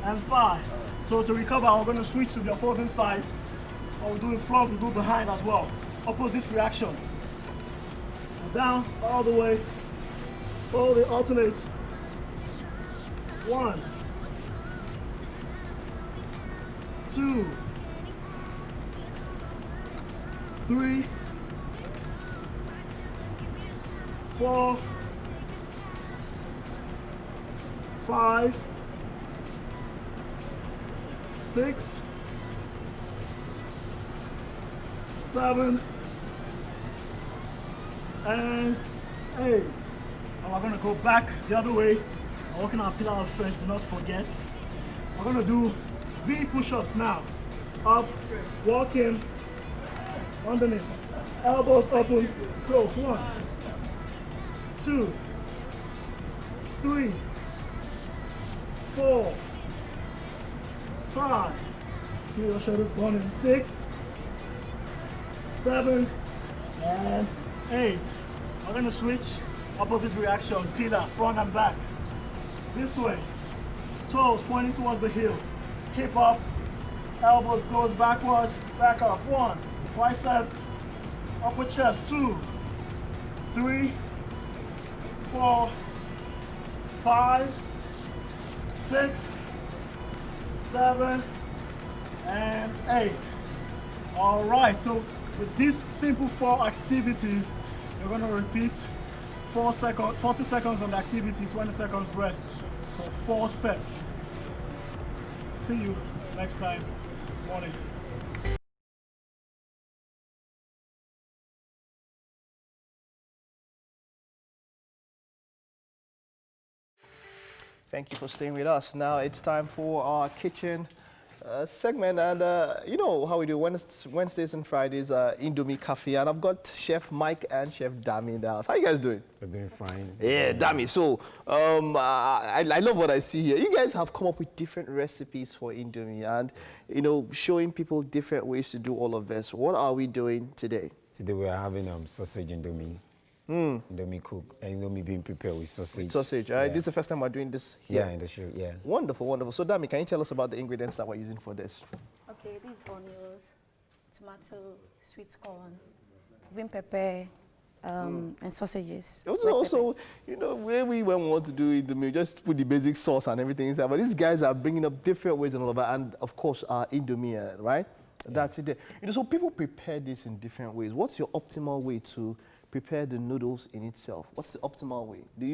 [SPEAKER 10] and 5. So to recover, we're going to switch to the opposing side. Or we'll do in front, we'll do behind as well. Opposite reaction. Down, all the way. Slowly alternate. 1, 2, 3, 4, 5, 6, 7, and 8. And we're going to go back the other way. We're working on pillar of strength, do not forget. We're going to do V push-ups now. Up, walking, underneath. Elbows open, close. 1, 2, 3, 4, 5. Feel your shoulders burning. 6, 7, and 8. We're going to switch. Opposite reaction, pillar, front and back. This way. Toes pointing towards the heel. Hip up. Elbows goes backward. Back up. 1. Triceps. Upper chest. 2, 3, 4, 5, 6, 7, and 8. All right, so with these simple 4 activities, you're going to repeat 40 seconds on the activity, 20 seconds rest for 4 sets. See you next time. Morning.
[SPEAKER 1] Thank you for staying with us. Now it's time for our kitchen segment, and you know how we do Wednesdays and Fridays, Indomie Cafe, and I've got Chef Mike and Chef Dami in the house. How you guys doing?
[SPEAKER 12] We're doing fine.
[SPEAKER 1] Yeah, Dami. So I love what I see here. You guys have come up with different recipes for Indomie, and you know, showing people different ways to do all of this. What are we doing today?
[SPEAKER 12] Today we are having sausage Indomie. Indomie cook, and Indomie being prepared with sausage.
[SPEAKER 1] Sausage, right? This is the first time we're doing this here.
[SPEAKER 12] Yeah, in the show, yeah.
[SPEAKER 1] Wonderful, wonderful. So, Dami, can you tell us about the ingredients that we're using for this?
[SPEAKER 13] Okay, these onions, tomato, sweet corn, green pepper, and sausages.
[SPEAKER 1] Also, you know, where we want to do it, we just put the basic sauce and everything inside. But these guys are bringing up different ways and all of that. And, of course, Indomie, right? Yeah. That's it there. You know, so people prepare this in different ways. What's your optimal way to prepare the noodles in itself? What's the optimal way? Do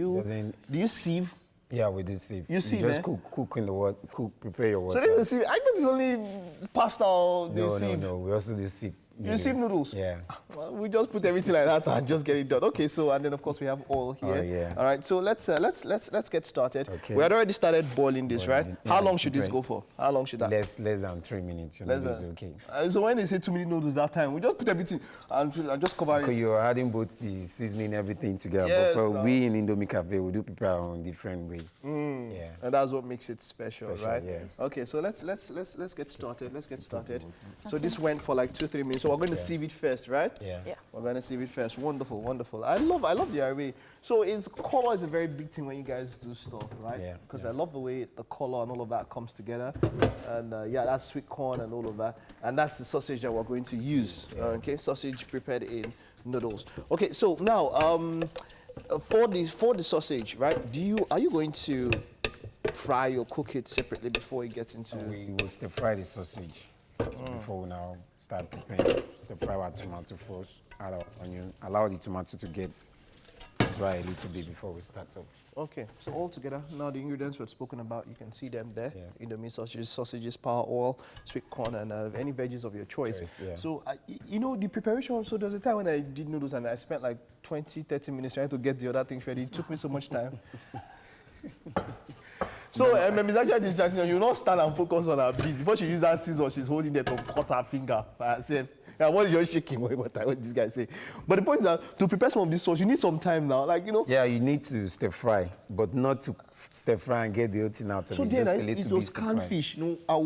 [SPEAKER 1] you sieve?
[SPEAKER 12] Yeah, we do sieve.
[SPEAKER 1] You sieve,
[SPEAKER 12] just cook in the water, prepare your water.
[SPEAKER 1] So this is sieve. I thought it's only pasta or sieve.
[SPEAKER 12] No, we also do sieve.
[SPEAKER 1] You sieve noodles?
[SPEAKER 12] Yeah.
[SPEAKER 1] Well, we just put everything like that and just get it done. Okay, so and then of course we have oil here.
[SPEAKER 12] Oh, yeah.
[SPEAKER 1] All right, so let's get started.
[SPEAKER 12] Okay.
[SPEAKER 1] We had already started boiling this, right?
[SPEAKER 12] Yeah,
[SPEAKER 1] how long should this go for? How long should that?
[SPEAKER 12] Less than 3 minutes.
[SPEAKER 1] Less than. Okay. So when they say 2 minute noodles that time, we just put everything and just cover it.
[SPEAKER 12] Because you're adding both the seasoning, everything together.
[SPEAKER 1] Yes,
[SPEAKER 12] but we in Indomie Cafe, we do prepare on different way.
[SPEAKER 1] Yeah. And that's what makes it special, right?
[SPEAKER 12] Yes.
[SPEAKER 1] Okay, so let's get started. Let's get started. So this went for like 2-3 minutes. So we're going to sieve it first, right?
[SPEAKER 12] Yeah.
[SPEAKER 1] We're going to sieve it first. Wonderful, wonderful. I love the array. So color is a very big thing when you guys do stuff, right?
[SPEAKER 12] Yeah.
[SPEAKER 1] Because I love the way the color and all of that comes together. And that's sweet corn and all of that. And that's the sausage that we're going to use.
[SPEAKER 12] Yeah.
[SPEAKER 1] Okay, sausage prepared in noodles. Okay, so now for the sausage, right? Are you going to fry or cook it separately before it gets into?
[SPEAKER 12] We will stir fry the sausage before we now start preparing. Stir fry our tomato first, add our onion, allow the tomato to get dry a little bit before we start up.
[SPEAKER 1] Okay, so all together, now the ingredients we've spoken about, you can see them there.
[SPEAKER 12] Yeah.
[SPEAKER 1] Indomie sausages, power oil, sweet corn, and any veggies of your choice.
[SPEAKER 12] Yeah.
[SPEAKER 1] So, you know, the preparation, so there's a time when I did noodles and I spent like 20-30 minutes trying to get the other things ready. It took me so much time. So, Ms. actually distracting. You will not stand and focus on her beat. Before she uses that scissors, she's holding it to cut her finger by herself. Yeah, what is your shaking? What this guy say? But the point is that to prepare some of this sauce, you need some time now. Like, you know.
[SPEAKER 12] Yeah, you need to stir fry, but not to stir fry and get the whole thing out of it. Just a little bit
[SPEAKER 1] canned fish. You know, I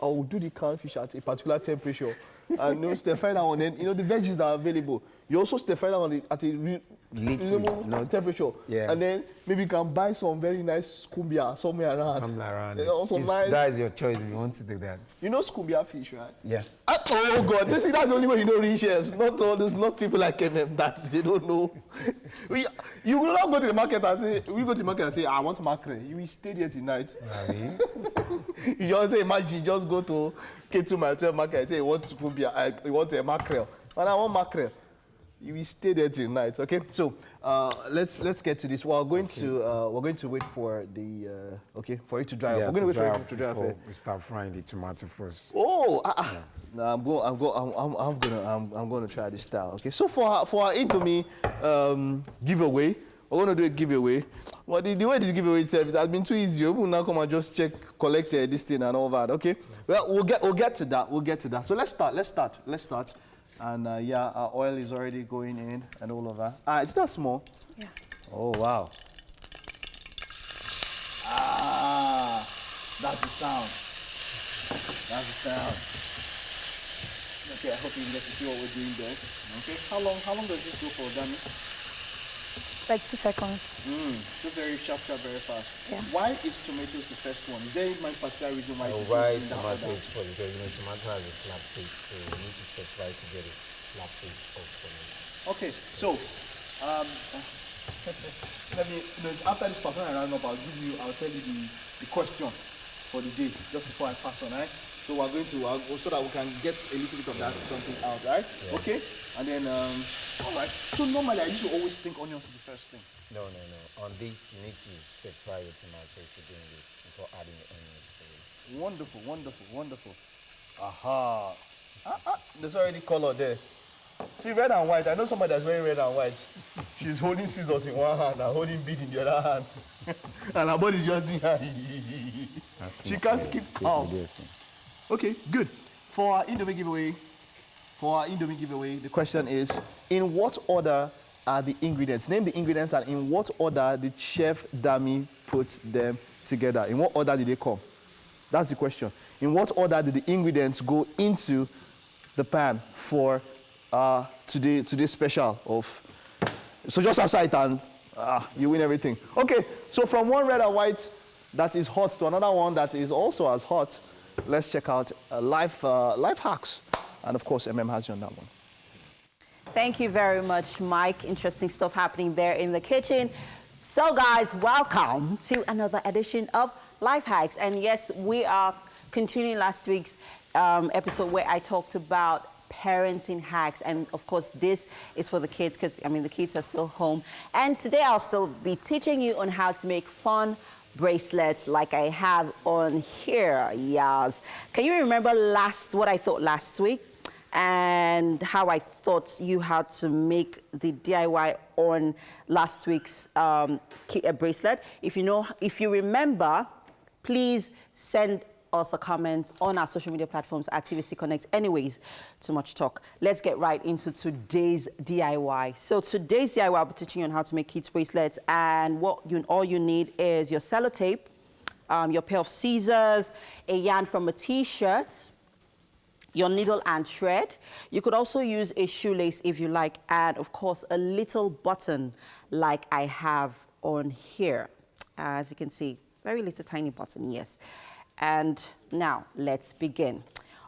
[SPEAKER 1] will do the canned fish at a particular temperature. And you know, stir fry that one. Then you know the veggies that are available. You also stir fry that one at a little temperature.
[SPEAKER 12] Yeah.
[SPEAKER 1] And then maybe you can buy some very nice skumbia somewhere around.
[SPEAKER 12] Somewhere around.
[SPEAKER 1] You know, nice.
[SPEAKER 12] That is your choice if you want to do that.
[SPEAKER 1] You know skumbia fish, right?
[SPEAKER 12] Yeah.
[SPEAKER 1] Oh God! That's the only way you know real chefs. Not all those, not people like Emem that they don't know. You will not go to the market and say, we go to the market and say, I want mackerel. You will stay there tonight.
[SPEAKER 12] Really?
[SPEAKER 1] You just say, imagine, you just go to K2 market and say, you want skumbia, you want a mackerel. And I want mackerel. You will stay there tonight, okay? So let's get to this. We're going to wait for the for it to dry.
[SPEAKER 12] Yeah,
[SPEAKER 1] we're going to wait for it
[SPEAKER 12] to
[SPEAKER 1] dry
[SPEAKER 12] before we start frying the tomato first.
[SPEAKER 1] Oh, no, I'm going to try this style. Okay. So for our Indomie giveaway, we're going to do a giveaway. Well, the way this giveaway service has been too easy. We'll now come and just collect this thing and all that. Okay. Well, we'll get to that. We'll get to that. So let's start. And our oil is already going in and all of that. It's that small?
[SPEAKER 13] Yeah.
[SPEAKER 1] Oh, wow. That's the sound. Okay, I hope you get to see what we're doing there. Okay, how long does this go for, Dami?
[SPEAKER 13] Like 2 seconds.
[SPEAKER 1] So very sharp, very fast.
[SPEAKER 13] Yeah.
[SPEAKER 1] Why is tomatoes the first one? Is there any particular reason why?
[SPEAKER 12] Why tomato is first? Because tomato has a slap taste, so we need to stir fry to get a slap taste of tomato.
[SPEAKER 1] Okay, so after this part, I'll tell you the question for the day just before I pass on, right? So we're going to so that we can get a little bit of that something out, right? Yeah. Okay, and then all right. So normally I used to always think onions is the first thing.
[SPEAKER 12] No. On this, you need to stir fry your tomatoes to doing this before adding the onions to it.
[SPEAKER 1] Wonderful. Aha. There's already color there. See, red and white. I know somebody that's wearing red and white. She's holding scissors in one hand and holding bead in the other hand. And her body's just doing her. She can't keep out. Okay, good. For our Indomie giveaway, the question is, in what order are the ingredients? Name the ingredients and in what order did Chef Dami put them together? In what order did they come? That's the question. In what order did the ingredients go into the pan for today's special of So just aside and you win everything. Okay, so from one red and white that is hot to another one that is also as hot, let's check out life hacks. And of course, MM has you on that one.
[SPEAKER 3] Thank you very much, Mike. Interesting stuff happening there in the kitchen. So guys, welcome to another edition of Life Hacks. And yes, we are continuing last week's episode where I talked about parenting hacks. And of course, this is for the kids because, I mean, the kids are still home. And today I'll still be teaching you on how to make fun bracelets like I have on here. Yes. Can you remember what I thought last week? And how I thought you had to make the DIY on last week's bracelet. If you remember, please send us a comment on our social media platforms at TVC Connect. Anyways, too much talk. Let's get right into today's DIY. So today's DIY, I'll be teaching you on how to make kids bracelets. And all you need is your sellotape, your pair of scissors, a yarn from a t-shirt, your needle and thread. You could also use a shoelace if you like, and of course a little button like I have on here. As you can see, very little tiny button, yes. And now let's begin.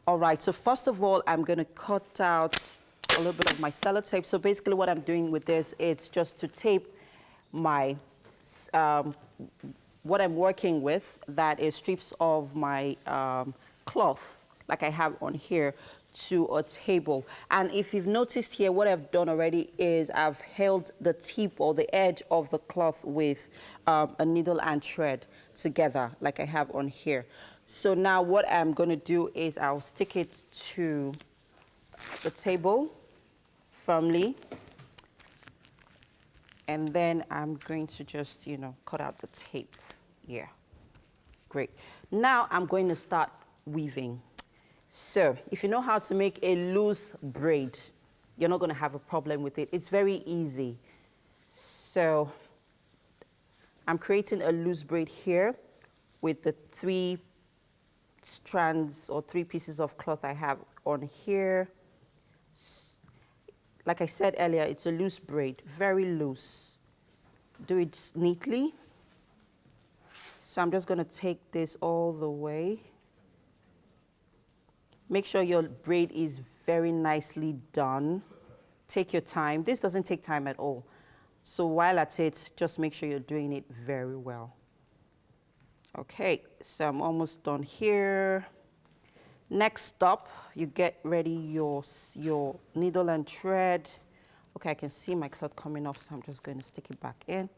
[SPEAKER 3] All right, so first of all, I'm gonna cut out a little bit of my sellotape. So basically what I'm doing with this, it's just to tape my, what I'm working with, that is strips of my cloth, like I have on here, to a table. And if you've noticed here, what I've done already is I've held the tip or the edge of the cloth with a needle and thread together, like I have on here. So now what I'm going to do is I'll stick it to the table firmly, and then I'm going to just, cut out the tape. Yeah, great. Now I'm going to start weaving. So if you know how to make a loose braid, you're not going to have a problem with it. It's very easy. So I'm creating a loose braid here with the 3 strands or 3 pieces of cloth I have on here. Like I said earlier, it's a loose braid, very loose. Do it neatly. So I'm just going to take this all the way. Make sure your braid is very nicely done. Take your time. This doesn't take time at all. So while at it, just make sure you're doing it very well. Okay, so I'm almost done here. Next up, you get ready your needle and thread. Okay, I can see my cloth coming off, so I'm just going to stick it back in.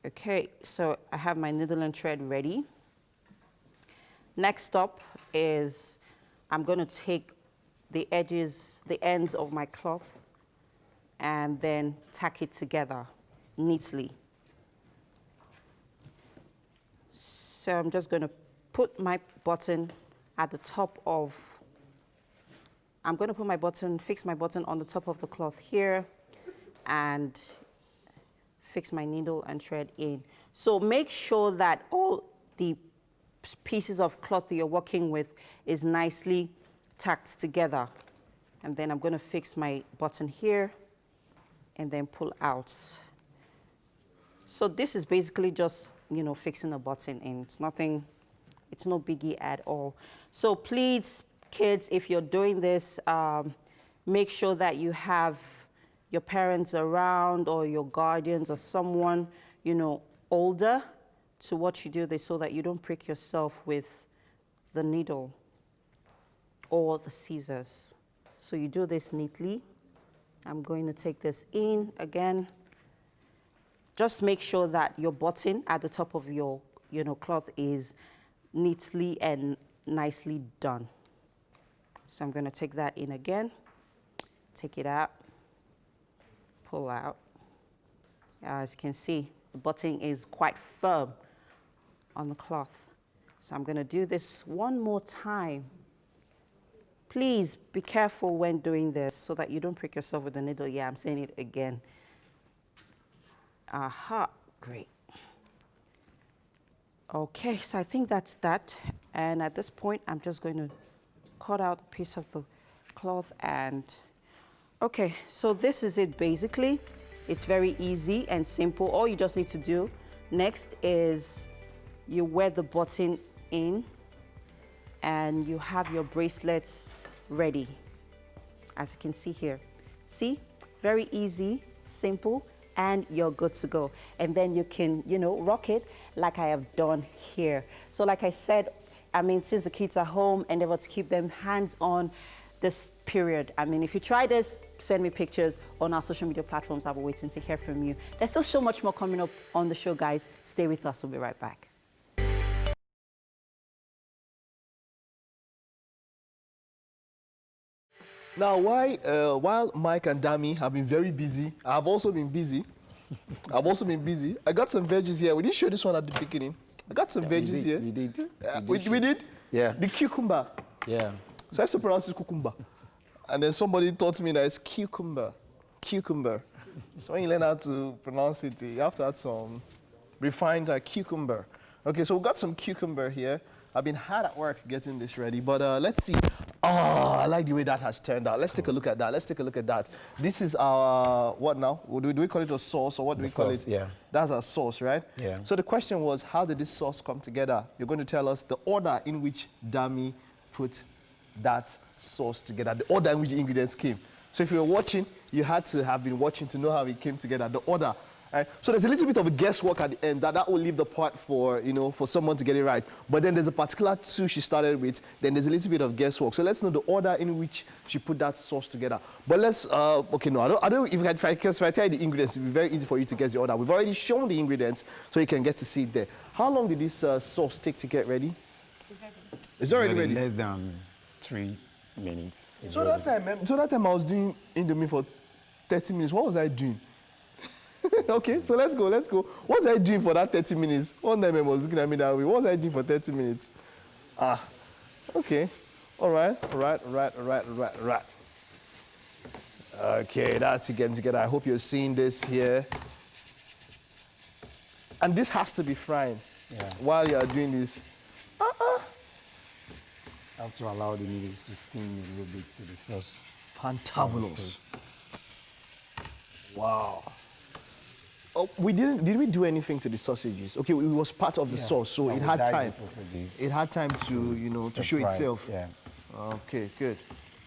[SPEAKER 3] Okay, so I have my needle and thread ready. Next up is I'm going to take the ends of my cloth, and then tack it together neatly. So I'm just going to put my button at the top of, fix my button on the top of the cloth here, and fix my needle and thread in. So make sure that all the pieces of cloth that you're working with is nicely tacked together. And then I'm going to fix my button here and then pull out. So this is basically just, fixing a button in. It's no biggie at all. So please, kids, if you're doing this, make sure that you have your parents around or your guardians or someone, older to watch you do this so that you don't prick yourself with the needle or the scissors. So you do this neatly. I'm going to take this in again. Just make sure that your button at the top of your cloth is neatly and nicely done. So I'm going to take that in again, take it out, pull out. As you can see, the button is quite firm on the cloth. So I'm going to do this one more time. Please be careful when doing this so that you don't prick yourself with the needle. Yeah, I'm saying it again. Aha, great. Okay, so I think that's that. And at this point, I'm just going to cut out a piece of the cloth and, okay, so this is it basically. It's very easy and simple. All you just need to do next is you wear the button in and you have your bracelets ready, as you can see here. See, very easy, simple, and you're good to go. And then you can, you know, rock it like I have done here. So like I said, I mean, since the kids are home, endeavor to keep them hands-on this period. I mean, if you try this, send me pictures on our social media platforms. I'll be waiting to hear from you. There's still so much more coming up on the show, guys. Stay with us. We'll be right back.
[SPEAKER 1] Now, while Mike and Dami have been very busy, I've also been busy. I got some veggies here. We didn't show this one at the beginning. I got some veggies here. We did?
[SPEAKER 14] Yeah.
[SPEAKER 1] The cucumber.
[SPEAKER 14] Yeah.
[SPEAKER 1] So I used to pronounce it cucumber. And then somebody taught me that it's cucumber. So when you learn how to pronounce it, you have to add some refined cucumber. Okay, so we've got some cucumber here. I've been hard at work getting this ready, but let's see. Oh, I like the way that has turned out. Let's take a look at that. This is our, what now? Do we call it a sauce, or what do we call it?
[SPEAKER 14] Yeah.
[SPEAKER 1] That's our sauce, right?
[SPEAKER 14] Yeah.
[SPEAKER 1] So the question was, how did this sauce come together? You're going to tell us the order in which Dami put that sauce together, the order in which the ingredients came. So if you were watching, you had to have been watching to know how it came together, the order. Right? So there's a little bit of a guesswork at the end. That will leave the part for, you know, for someone to get it right. But then there's a particular two she started with. Then there's a little bit of guesswork. So let's know the order in which she put that sauce together. But let's, okay, no, I don't. If I tell you the ingredients, it'll be very easy for you to guess the order. We've already shown the ingredients, so you can get to see it there. How long did this sauce take to get ready? It's already ready.
[SPEAKER 12] Less than 3 minutes.
[SPEAKER 1] So that time I was doing Indomie for 30 minutes. What was I doing? Okay, so let's go. What was I doing for that 30 minutes? One time I was looking at me that way. What was I doing for 30 minutes? Okay. All right. Okay, that's again together. I hope you're seeing this here. And this has to be frying while you're doing this.
[SPEAKER 12] I have to allow the noodles to steam a little bit to the sauce.
[SPEAKER 1] Fantabulous. Wow. Oh, did we do anything to the sausages? Okay, it was part of the sauce, so it had time. It had time to, you know, to show itself.
[SPEAKER 12] Yeah.
[SPEAKER 1] Okay, good.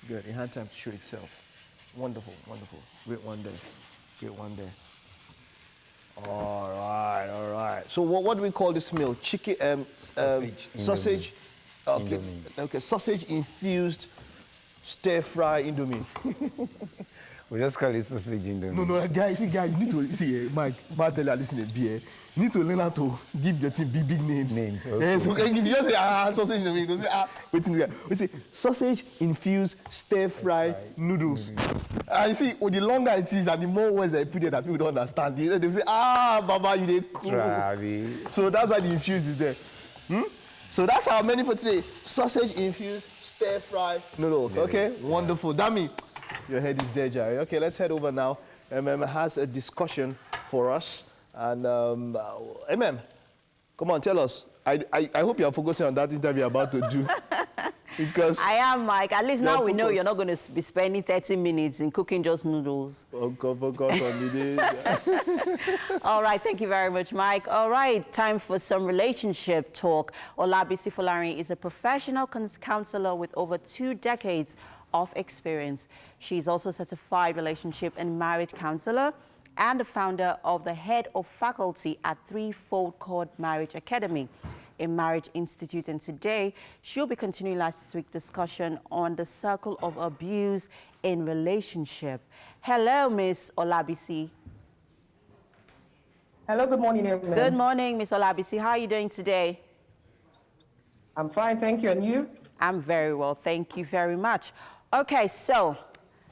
[SPEAKER 1] It had time to show itself. Wonderful. Great one there. All right. So what do we call this meal? Chicken, sausage. Okay.
[SPEAKER 12] Indomie.
[SPEAKER 1] Okay, sausage infused stir fry Indomie.
[SPEAKER 12] We just call it sausage Indomie.
[SPEAKER 1] No, guys, you need to see, Mike, tell you, listen to beer. You need to learn how to give your team big names.
[SPEAKER 12] Okay.
[SPEAKER 1] So if you just say, sausage Indomie, you go say, wait, say, sausage infused stir fry noodles. And you see, the longer it is and the more words I put it that people don't understand, they say, Baba, you dey cool. So that's why the infused is there. So that's our menu for today. Sausage infused stir fry noodles. Okay, wonderful. Dami, your head is there, Jerry. Okay, let's head over now. Emem has a discussion for us. And Emem, come on, tell us. I hope you are focusing on that interview you're about to do. Because
[SPEAKER 3] I am, Mike. At least now we know you're not going to be spending 30 minutes in cooking just noodles.
[SPEAKER 1] Focus on it.
[SPEAKER 3] All right, thank you very much, Mike. All right, time for some relationship talk. Olabisi Folarin is a professional counselor with over 2 decades of experience. She's also a certified relationship and marriage counselor and the founder of the head of faculty at Threefold Cord Marriage Academy, a marriage institute. And today, she'll be continuing last week's discussion on the circle of abuse in relationship. Hello, Miss Olabisi.
[SPEAKER 15] Hello, good morning, everyone.
[SPEAKER 3] Good morning, Miss Olabisi. How are you doing today?
[SPEAKER 15] I'm fine, thank you. And you?
[SPEAKER 3] I'm very well, thank you very much. Okay, so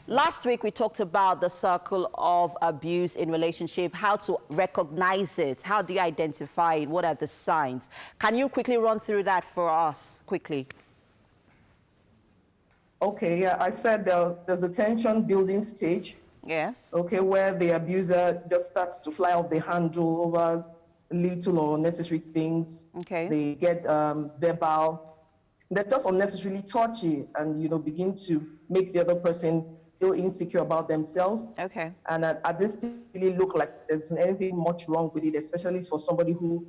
[SPEAKER 3] last week we talked about the circle of abuse in relationship, how to recognize it, how do you identify it, what are the signs? Can you quickly run through that for us, quickly?
[SPEAKER 15] Okay, yeah, I said there's a tension building stage.
[SPEAKER 3] Yes.
[SPEAKER 15] Okay, where the abuser just starts to fly off the handle over little or unnecessary things.
[SPEAKER 3] Okay.
[SPEAKER 15] They get verbal. They're just unnecessarily touchy and, begin to make the other person feel insecure about themselves.
[SPEAKER 3] Okay.
[SPEAKER 15] And at this stage, it really look like there's anything much wrong with it, especially for somebody who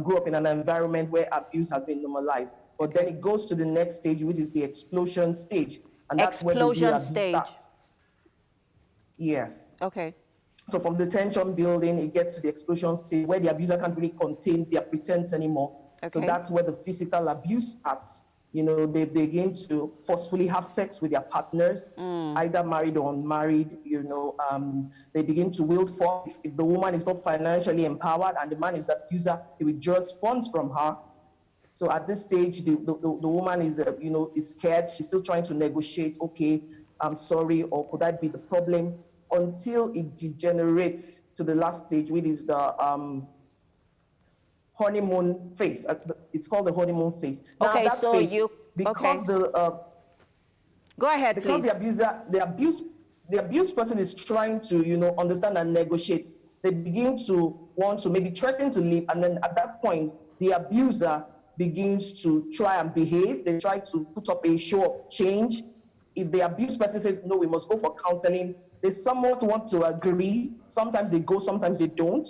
[SPEAKER 15] grew up in an environment where abuse has been normalized. But then it goes to the next stage, which is the explosion stage. And that's where the real abuse starts. Yes.
[SPEAKER 3] Okay.
[SPEAKER 15] So from the tension building, it gets to the explosion stage where the abuser can't really contain their pretense anymore.
[SPEAKER 3] Okay.
[SPEAKER 15] So that's where the physical abuse starts. You know, they begin to forcefully have sex with their partners, either married or unmarried. You know, they begin to wield force. If the woman is not financially empowered and the man is the abuser, he withdraws funds from her. So at this stage, the woman is, you know, is scared. She's still trying to negotiate. Okay, I'm sorry, or could that be the problem? Until it degenerates to the last stage, which is the honeymoon phase. It's called the honeymoon phase. Now,
[SPEAKER 3] Okay,
[SPEAKER 15] that
[SPEAKER 3] so
[SPEAKER 15] phase,
[SPEAKER 3] you
[SPEAKER 15] because
[SPEAKER 3] go ahead,
[SPEAKER 15] because
[SPEAKER 3] please.
[SPEAKER 15] the abused person is trying to, you know, understand and negotiate. They begin to want to maybe threaten to leave, and then at that point, the abuser begins to try and behave. They try to put up a show of change. If the abused person says, no, we must go for counseling, they somewhat want to agree. Sometimes they go, sometimes they don't.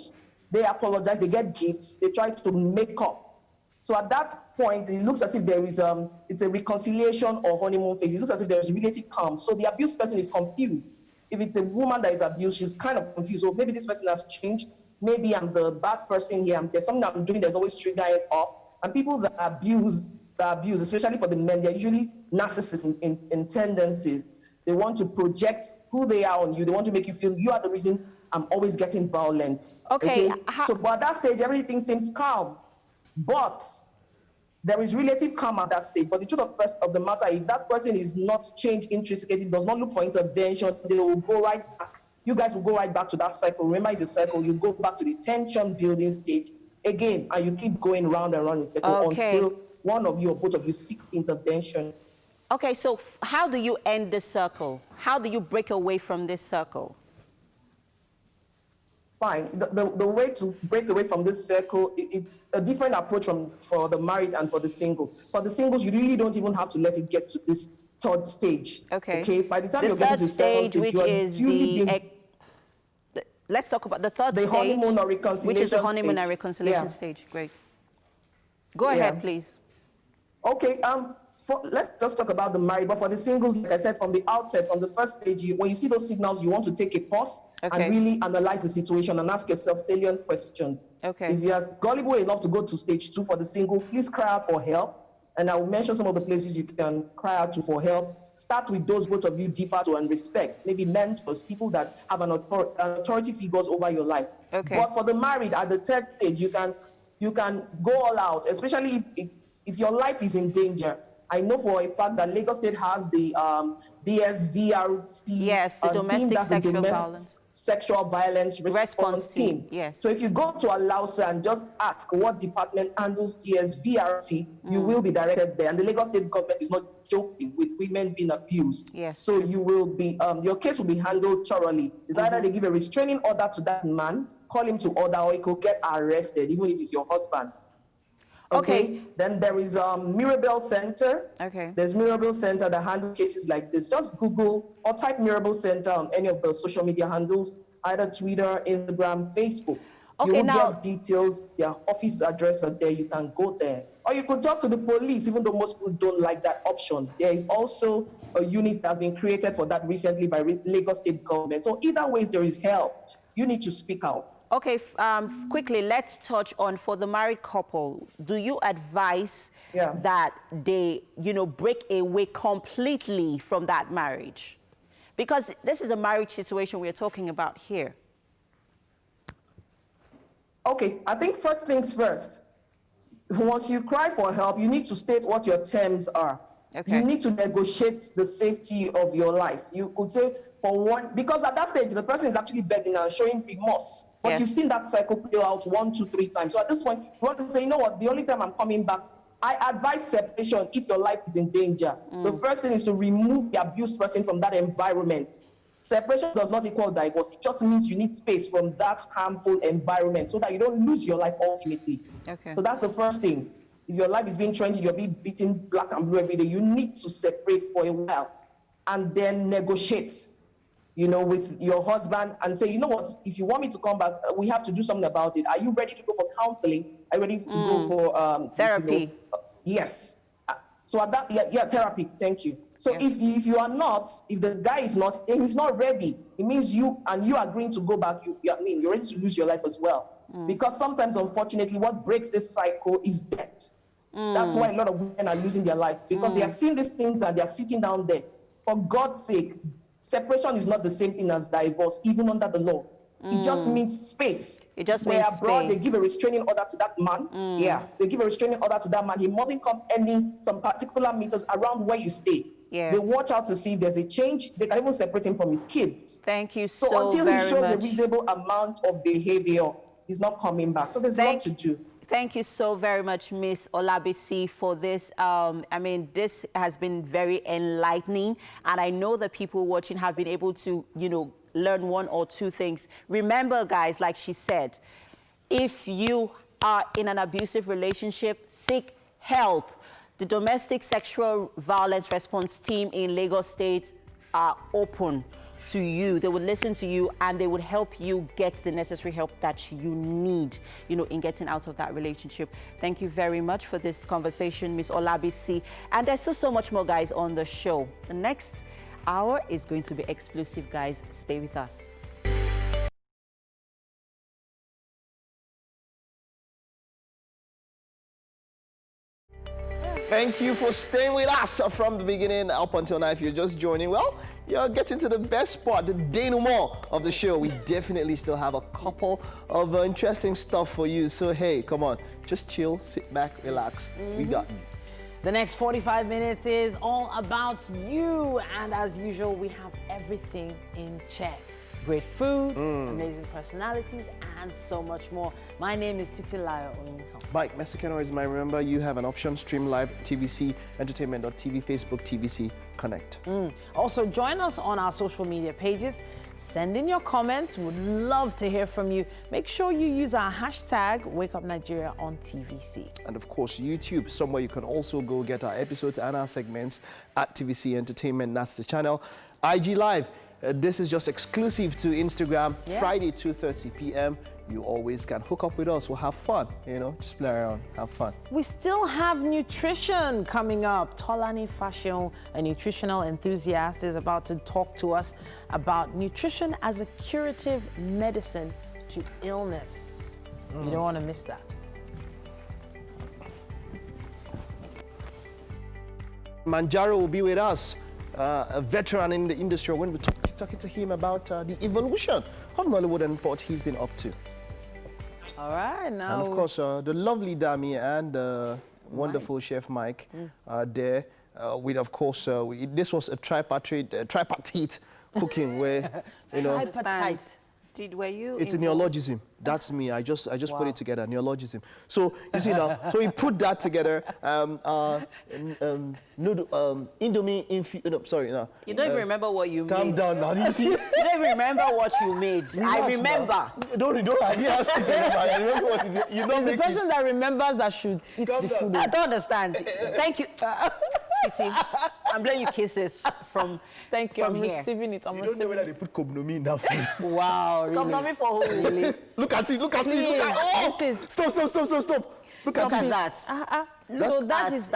[SPEAKER 15] They apologize, they get gifts, they try to make up. So at that point, it looks as if there is it's a reconciliation or honeymoon phase. It looks as if there is relative calm. So the abused person is confused. If it's a woman that is abused, she's kind of confused. So maybe this person has changed. Maybe I'm the bad person here. There's something I'm doing that's always triggering off. And people that abuse, especially for the men, they're usually narcissists in tendencies. They want to project who they are on you. They want to make you feel you are the reason I'm always getting violent.
[SPEAKER 3] Okay.
[SPEAKER 15] So but at that stage, everything seems calm. But there is relative calm at that stage. But the truth of the matter, if that person is not changed intrinsically, does not look for intervention, they will go right back. You guys will go right back to that cycle. Remember, it's a cycle. You go back to the tension building stage again, and you keep going round and round in circle until one of you or both of you seeks intervention.
[SPEAKER 3] Okay, so how do you end this circle? How do you break away from this circle?
[SPEAKER 15] Fine. The way to break away from this circle, it's a different approach for the married and for the singles. For the singles, you really don't even have to let it get to this third stage. Okay. By the time you're getting to the second stage,
[SPEAKER 3] which is let's talk about the third stage.
[SPEAKER 15] The honeymoon or reconciliation
[SPEAKER 3] which is the honeymoon
[SPEAKER 15] stage.
[SPEAKER 3] and reconciliation stage. Great. Go ahead, please.
[SPEAKER 15] Okay. Let's just talk about the married. But for the singles, like I said, from the outset, from the first stage, when you see those signals, you want to take a pause and really analyze the situation and ask yourself salient questions.
[SPEAKER 3] Okay.
[SPEAKER 15] If you're gullible enough to go to stage 2 for the single, please cry out for help. And I will mention some of the places you can cry out to for help. Start with those both of you defer to and respect. Maybe mentors, people that have an authority figures over your life.
[SPEAKER 3] Okay.
[SPEAKER 15] But for the married, at the third stage, you can go all out, especially if your life is in danger. I know for a fact that Lagos State has the DSVRT.
[SPEAKER 3] Yes, the domestic
[SPEAKER 15] sexual violence response team.
[SPEAKER 3] Yes.
[SPEAKER 15] So if you go to Alausa and just ask what department handles DSVRT, you will be directed there. And the Lagos State government is not joking with women being abused.
[SPEAKER 3] Yes.
[SPEAKER 15] So you will be, your case will be handled thoroughly. It's either they give a restraining order to that man, call him to order, or he could get arrested, even if it's your husband. Okay. Then there is Mirabel Center.
[SPEAKER 3] Okay.
[SPEAKER 15] There's Mirabel Center that handle cases like this. Just Google or type Mirabel Center on any of the social media handles, either Twitter, Instagram, Facebook.
[SPEAKER 3] Okay,
[SPEAKER 15] you will get details. Their office address are there. You can go there. Or you could talk to the police, even though most people don't like that option. There is also a unit that has been created for that recently by Lagos State government. So either way, there is help. You need to speak out.
[SPEAKER 3] Okay, quickly, let's touch on, for the married couple, do you advise that they, break away completely from that marriage? Because this is a marriage situation we're talking about here.
[SPEAKER 15] Okay, I think first things first. Once you cry for help, you need to state what your terms are. Okay. You need to negotiate the safety of your life. You could say, for one, because at that stage, the person is actually begging and showing remorse. But you've seen that cycle play out 1, 2, 3 times. So at this point, you want to say, you know what, the only time I'm coming back, I advise separation if your life is in danger. The first thing is to remove the abused person from that environment. Separation does not equal divorce. It just means you need space from that harmful environment so that you don't lose your life ultimately. Okay. So that's the first thing. If your life is being trendy, you're being beaten black and blue every day, you need to separate for a while. and then negotiate, you know, with your husband and say, you know what, if you want me to come back, we have to do something about it. Are you ready to go for counseling? Are you ready to go for
[SPEAKER 3] therapy?
[SPEAKER 15] You know, yes. So at that, therapy, thank you. So if you are not, if the guy is not, and he's not ready, it means you are agreeing to go back, you're ready to lose your life as well. Because sometimes, unfortunately, what breaks this cycle is death. That's why a lot of women are losing their lives, because they are seeing these things and they are sitting down there. For God's sake, separation is not the same thing as divorce, even under the law. It just means space.
[SPEAKER 3] It just
[SPEAKER 15] means
[SPEAKER 3] space.
[SPEAKER 15] They give a restraining order to that man. Yeah, they give a restraining order to that man. He mustn't come some particular meters around where you stay.
[SPEAKER 3] Yeah.
[SPEAKER 15] They watch out to see if there's a change. They can even separate him from his kids.
[SPEAKER 3] Thank you
[SPEAKER 15] so
[SPEAKER 3] so
[SPEAKER 15] until
[SPEAKER 3] very
[SPEAKER 15] he shows
[SPEAKER 3] much.
[SPEAKER 15] a reasonable amount of behavior, he's not coming back. So there's a lot to do.
[SPEAKER 3] Thank you so very much, Miss Olabisi, for this. I mean, this has been very enlightening, and I know that people watching have been able to, you know, learn one or two things. Remember, guys, like she said, if you are in an abusive relationship, seek help. The Domestic Sexual Violence Response Team in Lagos State are open to you. They would listen to you and they would help you get the necessary help that you need, you know, in getting out of that relationship. Thank you very much for this conversation, Miss Olabisi. And there's still so much more, guys, on the show. The next hour is going to be exclusive, guys. Stay with us.
[SPEAKER 1] Thank you for staying with us from the beginning up until now. If you're just joining, well, you're getting to the best part, the denouement of the show. We definitely still have a couple of interesting stuff for you. So, hey, come on, just chill, sit back, relax. We got you.
[SPEAKER 2] The next 45 minutes is all about you. And as usual, we have everything in check. Great food, amazing personalities, and so much more. My name is Titi Oyinsan.
[SPEAKER 1] Mike, Mesikenor is my remember. You have an option, stream live, TVC, entertainment.tv, Facebook, TVC, Connect.
[SPEAKER 2] Also, join us on our social media pages. Send in your comments. Would love to hear from you. Make sure you use our hashtag WakeUpNigeria on TVC.
[SPEAKER 1] And of course, YouTube, somewhere you can also go get our episodes and our segments at TVC Entertainment. That's the channel. IG Live. This is just exclusive to Instagram, Friday, 2:30 p.m. You always can hook up with us. We'll have fun, you know, just play around, have fun.
[SPEAKER 2] We still have nutrition coming up. Tolani Fashion, a nutritional enthusiast, is about to talk to us about nutrition as a curative medicine to illness. You don't want to miss that.
[SPEAKER 1] Manjaro will be with us, a veteran in the industry. When we're talking to him about the evolution of Nollywood and what he's been up to.
[SPEAKER 2] All right, now.
[SPEAKER 1] And of course, the lovely Dami and the wonderful Chef Mike are there. With, of course, this was a tripartite cooking where, you know.
[SPEAKER 3] Tripartite. Were you
[SPEAKER 1] it's a neologism. That's me. I just put it together, neologism. So you see now, so we put that together. Indomie sorry, no.
[SPEAKER 3] You don't even remember what you made.
[SPEAKER 1] Calm down now. You see?
[SPEAKER 3] You don't even remember what you made. I remember.
[SPEAKER 1] Don't. I didn't ask you to remember. I remember what you did. You know,
[SPEAKER 2] it's the person that remembers that should eat the food.
[SPEAKER 3] I don't understand. Thank you. Titi, I'm blowing you kisses from
[SPEAKER 2] Thank you.
[SPEAKER 3] From
[SPEAKER 2] I'm
[SPEAKER 3] here.
[SPEAKER 2] receiving it.
[SPEAKER 1] You don't know whether they put Kobnomi in that food.
[SPEAKER 2] Wow, really?
[SPEAKER 3] Kobnomi for who? Really?
[SPEAKER 1] Look at it. Look at
[SPEAKER 2] Please.
[SPEAKER 1] it. Look at it. Oh, stop. Look at
[SPEAKER 3] that.
[SPEAKER 2] So that is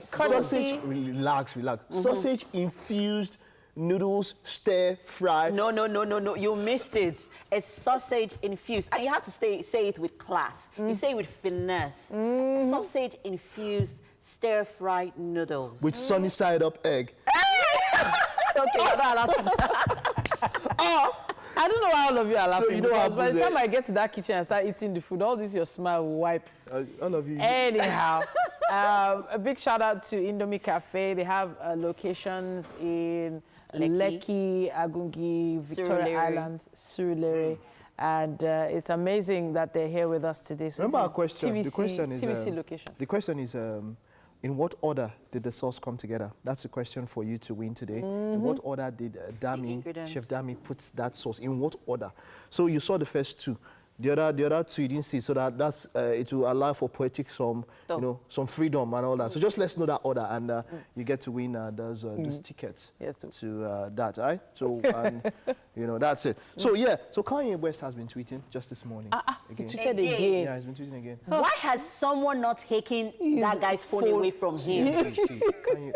[SPEAKER 1] sausage. Relax. Sausage infused noodles, stir fry.
[SPEAKER 3] No. You missed it. It's sausage infused. And you have to say it with class. You say it with finesse. Sausage infused stir-fried noodles.
[SPEAKER 1] With sunny side up egg.
[SPEAKER 3] Okay, you're not allowed to.
[SPEAKER 2] I don't know why all of you are laughing.
[SPEAKER 1] So you know
[SPEAKER 2] because by the time I get to that kitchen and start eating the food, all this your smile will wipe.
[SPEAKER 1] All of you.
[SPEAKER 2] Anyhow, a big shout out to Indomie Cafe. They have locations in Lekki, Agungi, Victoria Island, Surulere. And it's amazing that they're here with us today. So
[SPEAKER 1] remember our question.
[SPEAKER 2] TVC,
[SPEAKER 1] the question is
[SPEAKER 2] TVC location.
[SPEAKER 1] The question is, in what order did the sauce come together? That's a question for you to win today. In what order did Chef Dami put that sauce? In what order? So you saw the first two. The other two you didn't see, so that's it will allow for poetic some some freedom and all that. So just let's know that order, and you get to win those tickets to that, right? So that's it. So so Kanye West has been tweeting just this morning.
[SPEAKER 2] He tweeted again.
[SPEAKER 1] Yeah, he's been tweeting again.
[SPEAKER 3] Why has someone not taken that guy's phone away from him?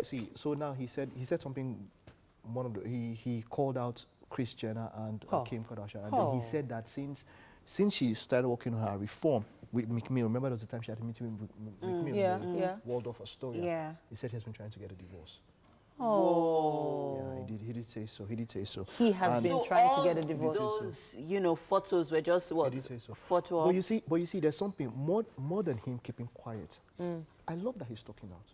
[SPEAKER 1] See, so now he said something. He called out Kris Jenner and Kim Kardashian, and then he said that since she started working on her reform with McMill, remember there was a time she had a meeting with McMill, Waldorf Astoria.
[SPEAKER 3] Yeah.
[SPEAKER 1] He said he has been trying to get a divorce.
[SPEAKER 3] Oh.
[SPEAKER 1] Yeah, he did say so. He did say so.
[SPEAKER 2] He has been trying to get a divorce.
[SPEAKER 3] Those, photos were just what?
[SPEAKER 1] He did say so.
[SPEAKER 3] Photo.
[SPEAKER 1] But you see, there's something more than him keeping quiet. I love that he's talking out.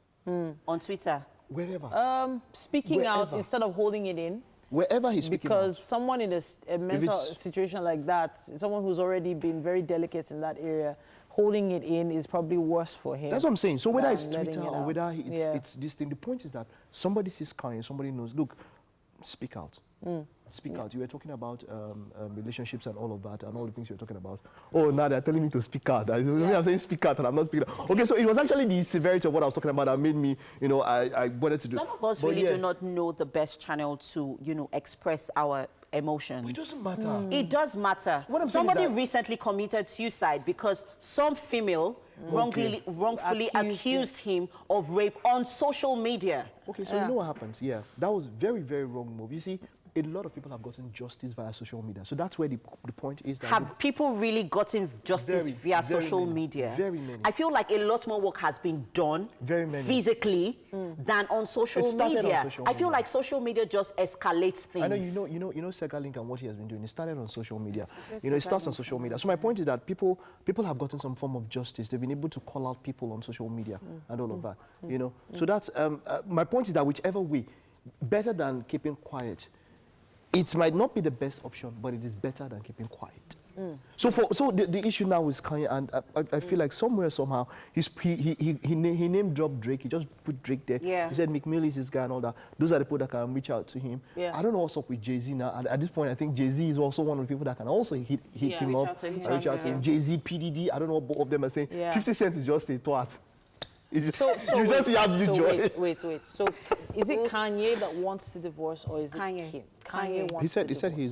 [SPEAKER 3] On Twitter.
[SPEAKER 1] Wherever.
[SPEAKER 2] Speaking out instead of holding it in.
[SPEAKER 1] Wherever he's speaking
[SPEAKER 2] Because someone in a mental situation like that, someone who's already been very delicate in that area, holding it in is probably worse for him.
[SPEAKER 1] That's what I'm saying. So whether it's Twitter or whether it's this thing, the point is that somebody sees Kanye, somebody knows, look, speak out. Speak out. You were talking about relationships and all of that and all the things you were talking about. Oh, now they're telling me to speak out. I'm saying speak out and I'm not speaking out. Okay, so it was actually the severity of what I was talking about that made me, I wanted to do.
[SPEAKER 3] Some of us really do not know the best channel to, express our emotions.
[SPEAKER 1] But it doesn't matter.
[SPEAKER 3] It does matter. Somebody recently committed suicide because some female wrongfully accused him of rape on social media.
[SPEAKER 1] Okay, so you know what happens? Yeah, that was very, very wrong move. You see, a lot of people have gotten justice via social media. So that's where the point is. That
[SPEAKER 3] have people really gotten justice via social media?
[SPEAKER 1] Very many.
[SPEAKER 3] I feel like a lot more work has been done physically than on social media. I feel like social media just escalates things.
[SPEAKER 1] I know, you know Sega Link and what he has been doing. It started on social media. It starts on social media. So my point is that people have gotten some form of justice. They've been able to call out people on social media and all of that. So that's my point is that whichever way, better than keeping quiet. It might not be the best option, but it is better than keeping quiet. So the issue now is Kanye, and I feel like somewhere, somehow, he name dropped Drake. He just put Drake there.
[SPEAKER 3] Yeah.
[SPEAKER 1] He said McMill is his guy and all that. Those are the people that can reach out to him.
[SPEAKER 3] Yeah.
[SPEAKER 1] I don't know what's up with Jay-Z now. And at this point, I think Jay-Z is also one of the people that can also hit him up, reach out to him. Jay-Z, PDD, I don't know what both of them are saying. 50 Cent is just a twat. Wait. So
[SPEAKER 2] is it Kanye that wants to divorce, or is it Kim? Kanye wants
[SPEAKER 1] he said he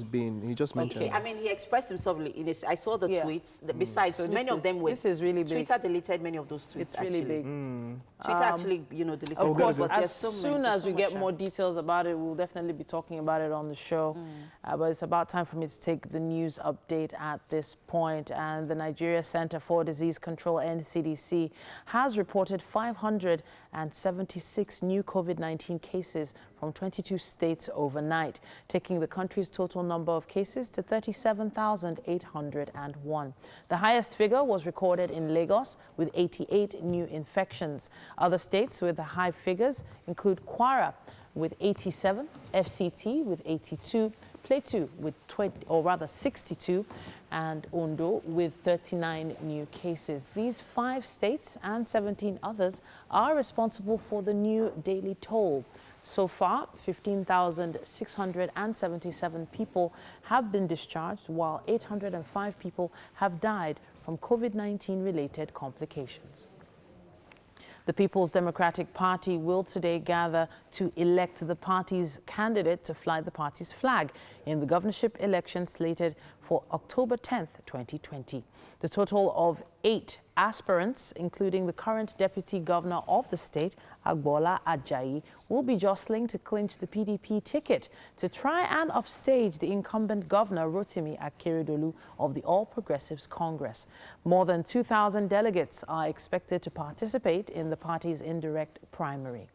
[SPEAKER 1] just mentioned.
[SPEAKER 3] Okay, I mean, he expressed himself in this. I saw the tweets. Besides, many of them were.
[SPEAKER 2] This is really big.
[SPEAKER 3] Twitter deleted many of those tweets.
[SPEAKER 2] It's really big.
[SPEAKER 3] Twitter actually, deleted.
[SPEAKER 2] Of course,
[SPEAKER 3] but
[SPEAKER 2] as soon as we get more details about it, we'll definitely be talking about it on the show. But it's about time for me to take the news update at this point. And the Nigeria Center for Disease Control, NDDC, has reported 576 new COVID-19 cases from 22 states overnight, taking the country's total number of cases to 37,801. The highest figure was recorded in Lagos with 88 new infections. Other states with the high figures include Kwara with 87, FCT with 82, Plateau with 62, and Ondo with 39 new cases. These 5 states and 17 others are responsible for the new daily toll. So far, 15,677 people have been discharged, while 805 people have died from COVID-19 related complications. The People's Democratic Party will today gather to elect the party's candidate to fly the party's flag in the governorship election slated for October 10th, 2020. The total of 8 aspirants, including the current deputy governor of the state, Agbola Ajayi, will be jostling to clinch the PDP ticket to try and upstage the incumbent governor, Rotimi Akeredolu, of the All Progressives Congress. More than 2,000 delegates are expected to participate in the party's indirect primary.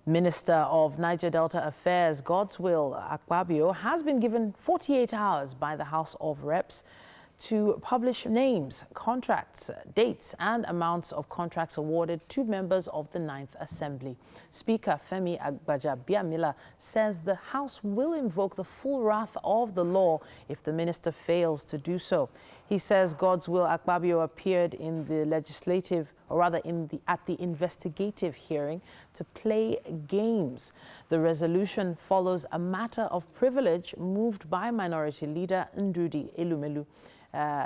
[SPEAKER 2] Minister of Niger Delta Affairs, Godswill Akpabio, has been given 48 hours by the House of Reps to publish names, contracts, dates and amounts of contracts awarded to members of the 9th Assembly. Speaker Femi Agbajabiamila says the House will invoke the full wrath of the law if the minister fails to do so. He says God's will Akpabio appeared in the legislative, or rather at the investigative hearing to play games. The resolution follows a matter of privilege moved by Minority Leader Ndudi Elumelu.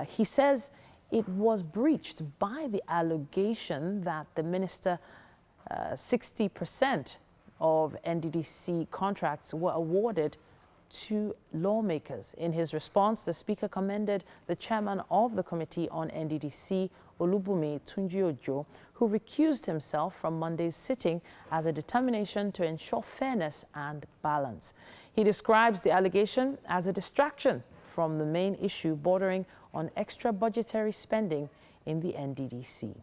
[SPEAKER 2] He says it was breached by the allegation that the minister 60% of NDDC contracts were awarded to lawmakers. In his response, the Speaker commended the chairman of the Committee on NDDC, Olubumi Tunji-Ojo, who recused himself from Monday's sitting as a determination to ensure fairness and balance. He describes the allegation as a distraction from the main issue bordering on extra budgetary spending in the NDDC.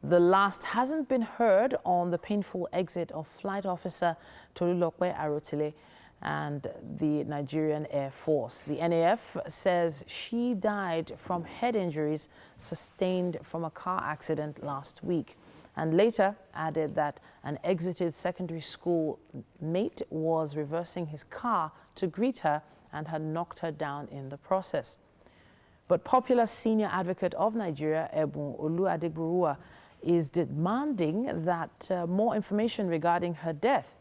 [SPEAKER 2] The last hasn't been heard on the painful exit of Flight Officer Tolulokpe Arotile and the Nigerian Air Force. The NAF says she died from head injuries sustained from a car accident last week, and later added that an exited secondary school mate was reversing his car to greet her and had knocked her down in the process. But popular senior advocate of Nigeria, Ebun Oluadegburua, is demanding that more information regarding her death,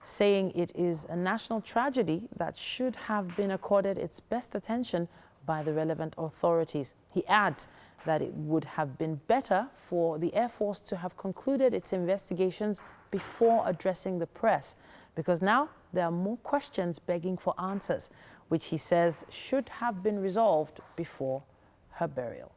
[SPEAKER 2] saying it is a national tragedy that should have been accorded its best attention by the relevant authorities. He adds that it would have been better for the Air Force to have concluded its investigations before addressing the press, because now there are more questions begging for answers, which he says should have been resolved before her burial.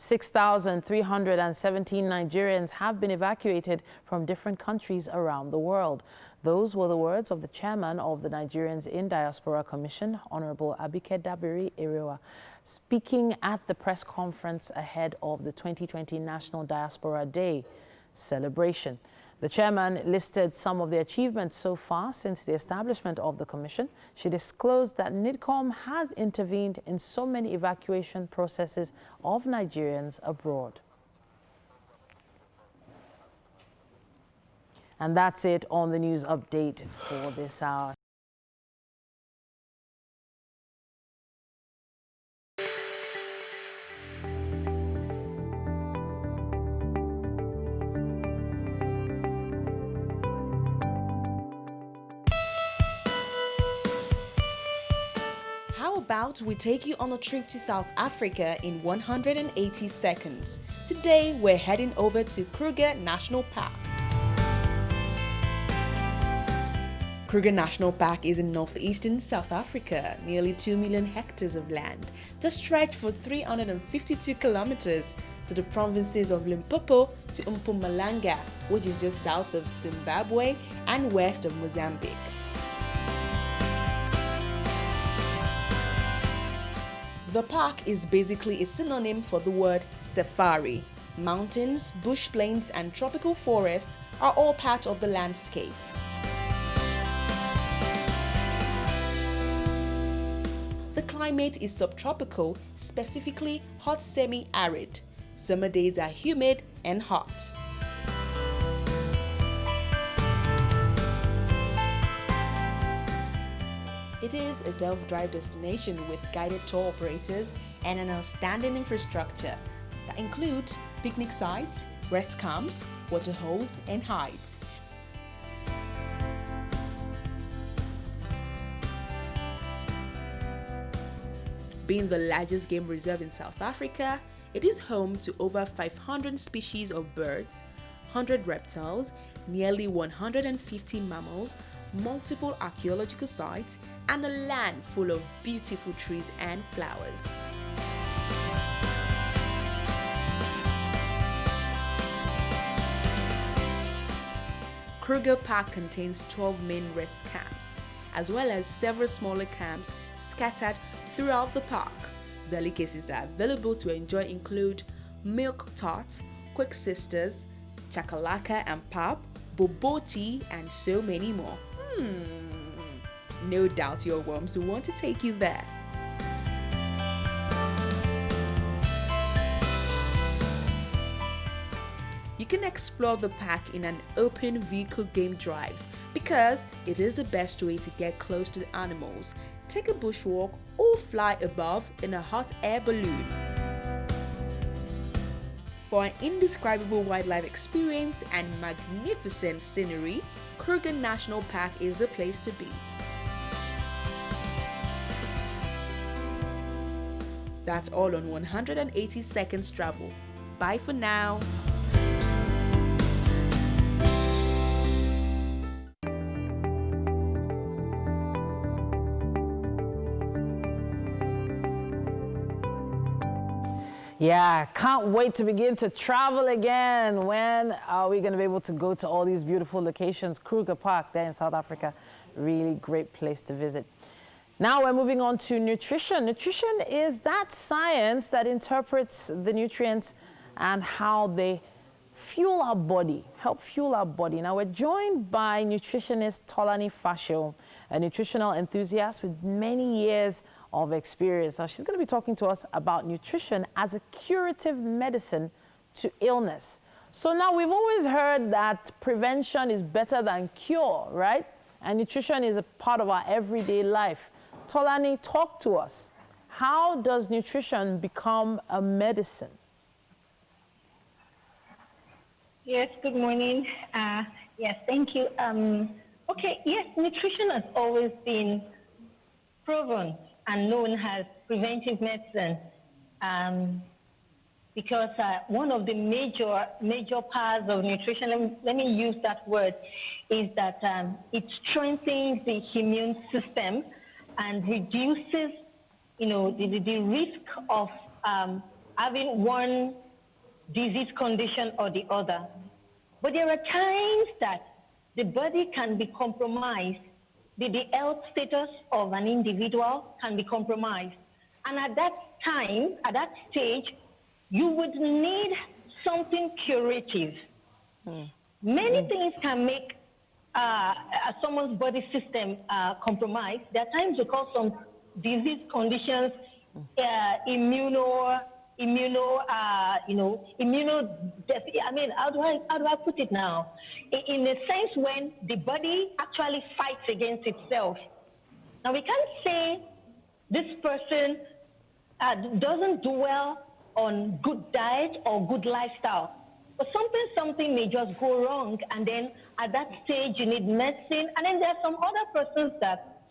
[SPEAKER 2] 6,317 Nigerians have been evacuated from different countries around the world. Those were the words of the chairman of the Nigerians in Diaspora Commission, Honorable Abike Dabiri Erewa, speaking at the press conference ahead of the 2020 National Diaspora Day celebration. The chairman listed some of the achievements so far since the establishment of the commission. She disclosed that NIDCOM has intervened in so many evacuation processes of Nigerians abroad. And that's it on the news update for this hour.
[SPEAKER 14] How about we take you on a trip to South Africa in 180 seconds? Today, we're heading over to Kruger National Park. Kruger National Park is in northeastern South Africa, nearly 2 million hectares of land that stretch for 352 kilometers to the provinces of Limpopo to Mpumalanga, which is just south of Zimbabwe and west of Mozambique. The park is basically a synonym for the word safari. Mountains, bush plains, and tropical forests are all part of the landscape. The climate is subtropical, specifically hot semi-arid. Summer days are humid and hot. It is a self-drive destination with guided tour operators and an outstanding infrastructure that includes picnic sites, rest camps, water holes, and hides. Being the largest game reserve in South Africa, it is home to over 500 species of birds, 100 reptiles, nearly 150 mammals, multiple archaeological sites, and a land full of beautiful trees and flowers. Kruger Park contains 12 main rest camps, as well as several smaller camps scattered throughout the park. Delicacies that are available to enjoy include milk tart, quick sisters, chakalaka and pap, bobo tea, and so many more. No doubt your worms will want to take you there. You can explore the park in an open vehicle game drives because it is the best way to get close to the animals, take a bushwalk or fly above in a hot air balloon. For an indescribable wildlife experience and magnificent scenery, Kruger National Park is the place to be. That's all on 180 seconds travel. Bye for now.
[SPEAKER 2] Yeah, can't wait to begin to travel again. When are we going to be able to go to all these beautiful locations? Kruger Park there in South Africa, really great place to visit. Now we're moving on to nutrition. Nutrition is that science that interprets the nutrients and how they fuel our body, help fuel our body. Now we're joined by nutritionist Tolani Fasho, a nutritional enthusiast with many years of experience. Now she's going to be talking to us about nutrition as a curative medicine to illness. So now we've always heard that prevention is better than cure, right? And nutrition is a part of our everyday life. Tolani, talk to us. How does nutrition become a medicine?
[SPEAKER 16] Yes, good morning. Yes, thank you. Okay, yes, nutrition has always been proven and known as preventive medicine because one of the major parts of nutrition, let me use that word, is that it strengthens the immune system and reduces, the risk of having one disease condition or the other. But there are times that the body can be compromised, the health status of an individual can be compromised. And at that time, at that stage, you would need something curative. Many things can make someone's body system compromised. There are times we call some disease conditions how do I put it now? In a sense when the body actually fights against itself. Now we can't say this person doesn't do well on good diet or good lifestyle, but something may just go wrong, and then at that stage you need medicine. And then there are some other persons that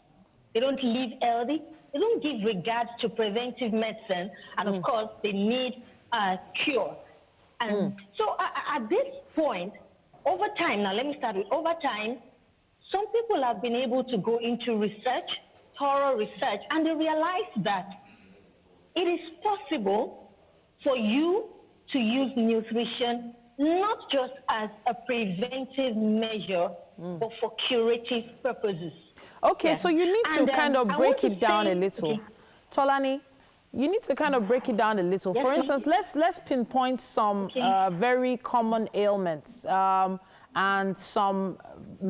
[SPEAKER 16] they don't live healthy. They don't give regard to preventive medicine, and of course, they need a cure. And so at this point, over time, now let me start with over time, some people have been able to go into research, thorough research, and they realize that it is possible for you to use nutrition not just as a preventive measure, but for curative purposes.
[SPEAKER 2] Okay, so you need to kind of break it down a little. Okay. Tolani, you need to kind of break it down a little. Yes, for instance, let's pinpoint some very common ailments and some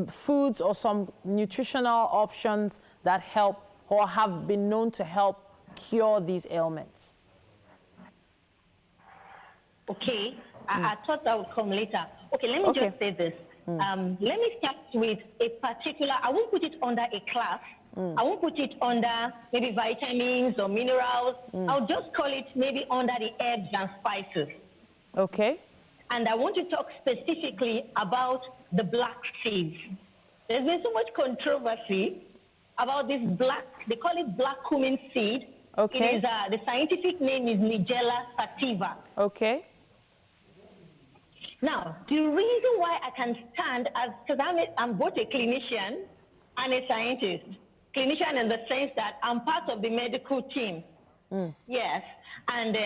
[SPEAKER 2] foods or some nutritional options that help or have been known to help cure these ailments.
[SPEAKER 16] Okay, I thought that would come later. Okay, let me just say this. Let me start with a particular, I won't put it under a class. I won't put it under maybe vitamins or minerals. I'll just call it maybe under the herbs and spices.
[SPEAKER 2] Okay.
[SPEAKER 16] And I want to talk specifically about the black seeds. There's been so much controversy about this black, they call it black cumin seed.
[SPEAKER 2] Okay.
[SPEAKER 16] It is, the scientific name is Nigella sativa.
[SPEAKER 2] Okay.
[SPEAKER 16] Now, the reason why I can stand as, because I'm both a clinician and a scientist. Clinician in the sense that I'm part of the medical team. Yes. And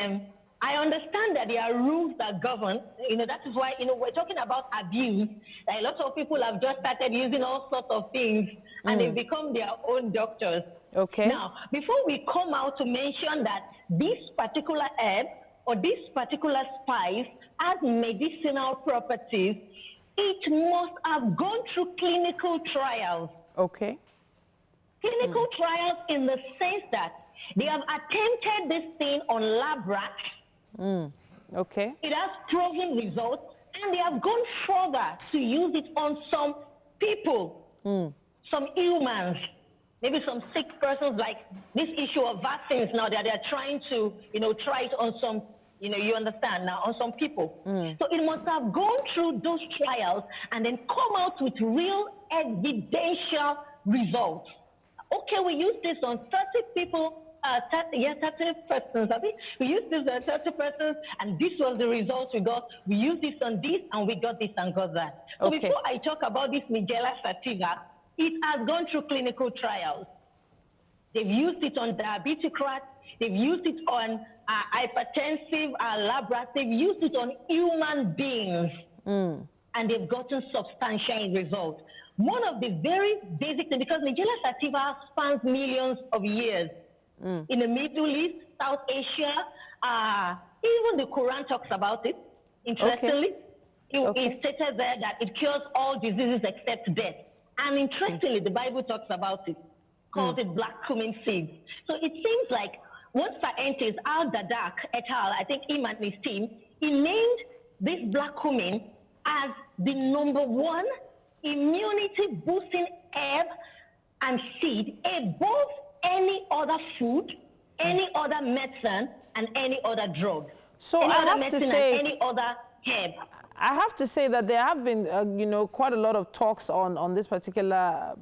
[SPEAKER 16] I understand that there are rules that govern, that is why, we're talking about abuse. That a lot of people have just started using all sorts of things and they've become their own doctors.
[SPEAKER 2] Okay.
[SPEAKER 16] Now, before we come out to mention that this particular herb or this particular spice has medicinal properties, it must have gone through clinical trials.
[SPEAKER 2] Okay.
[SPEAKER 16] Clinical trials in the sense that they have attempted this thing on lab rats.
[SPEAKER 2] Okay.
[SPEAKER 16] It has proven results, And they have gone further to use it on some people, some humans, maybe some sick persons, like this issue of vaccines now that they're trying to, try it on some, you understand now, on some people. So it must have gone through those trials and then come out with real evidential results. Okay, we use this on 30 people, 30 persons. I think we used this on 30 persons, and this was the results we got. We used this on this, and we got this and got that. So before I talk about this Nigella sativa, it has gone through clinical trials. They've used it on diabetic rats. They've used it on hypertensive lab rats. They've used it on human beings, and they've gotten substantial results. One of the very basic things, because Nigella sativa spans millions of years in the Middle East, South Asia, even the Quran talks about it, interestingly. It stated there that it cures all diseases except death. And interestingly, the Bible talks about it, calls it black cumin seeds. So it seems like one scientist, Al-Dadak et al., I think him and his team, he named this black cumin as the #1 immunity-boosting herb and seed above any other food, any other medicine, and any other drug.
[SPEAKER 2] So I have to say,
[SPEAKER 16] any other herb.
[SPEAKER 2] I have to say that there have been, quite a lot of talks on this particular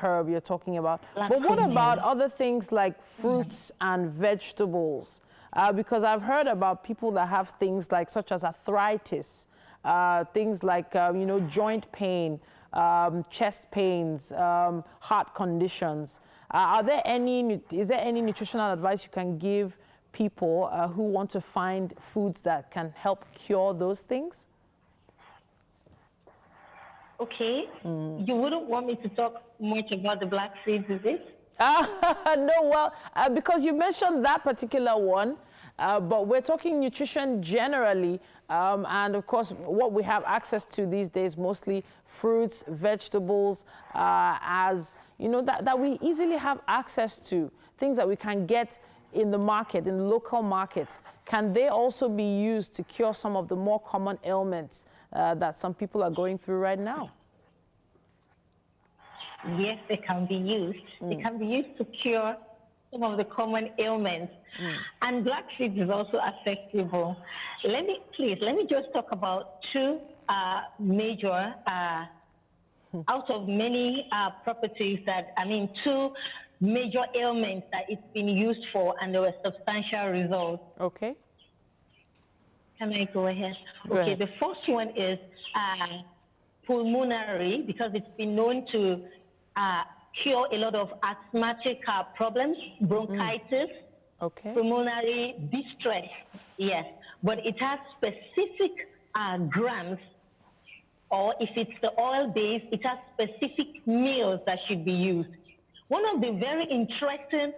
[SPEAKER 2] herb you're talking about. But what about other things like fruits and vegetables? Because I've heard about people that have things like such as arthritis, things like joint pain, chest pains, heart conditions. Is there any nutritional advice you can give people who want to find foods that can help cure those things?
[SPEAKER 16] Okay. You wouldn't want me to talk much about the black seeds, is it?
[SPEAKER 2] No, well, because you mentioned that particular one, but we're talking nutrition generally, and of course, what we have access to these days, mostly fruits, vegetables, that we easily have access to, things that we can get in the market, in the local markets. Can they also be used to cure some of the more common ailments that some people are going through right now?
[SPEAKER 16] Yes, they can be used. They can be used to cure some of the common ailments. And black seeds is also accessible. Let me just talk about two major, out of many properties two major ailments that it's been used for, and there were substantial results.
[SPEAKER 2] Okay.
[SPEAKER 16] Can I go ahead?
[SPEAKER 2] Go ahead.
[SPEAKER 16] The first one is pulmonary, because it's been known to cure a lot of asthmatic problems, bronchitis, pulmonary distress, yes. But it has specific grams, or if it's the oil base, it has specific meals that should be used. One of the very interesting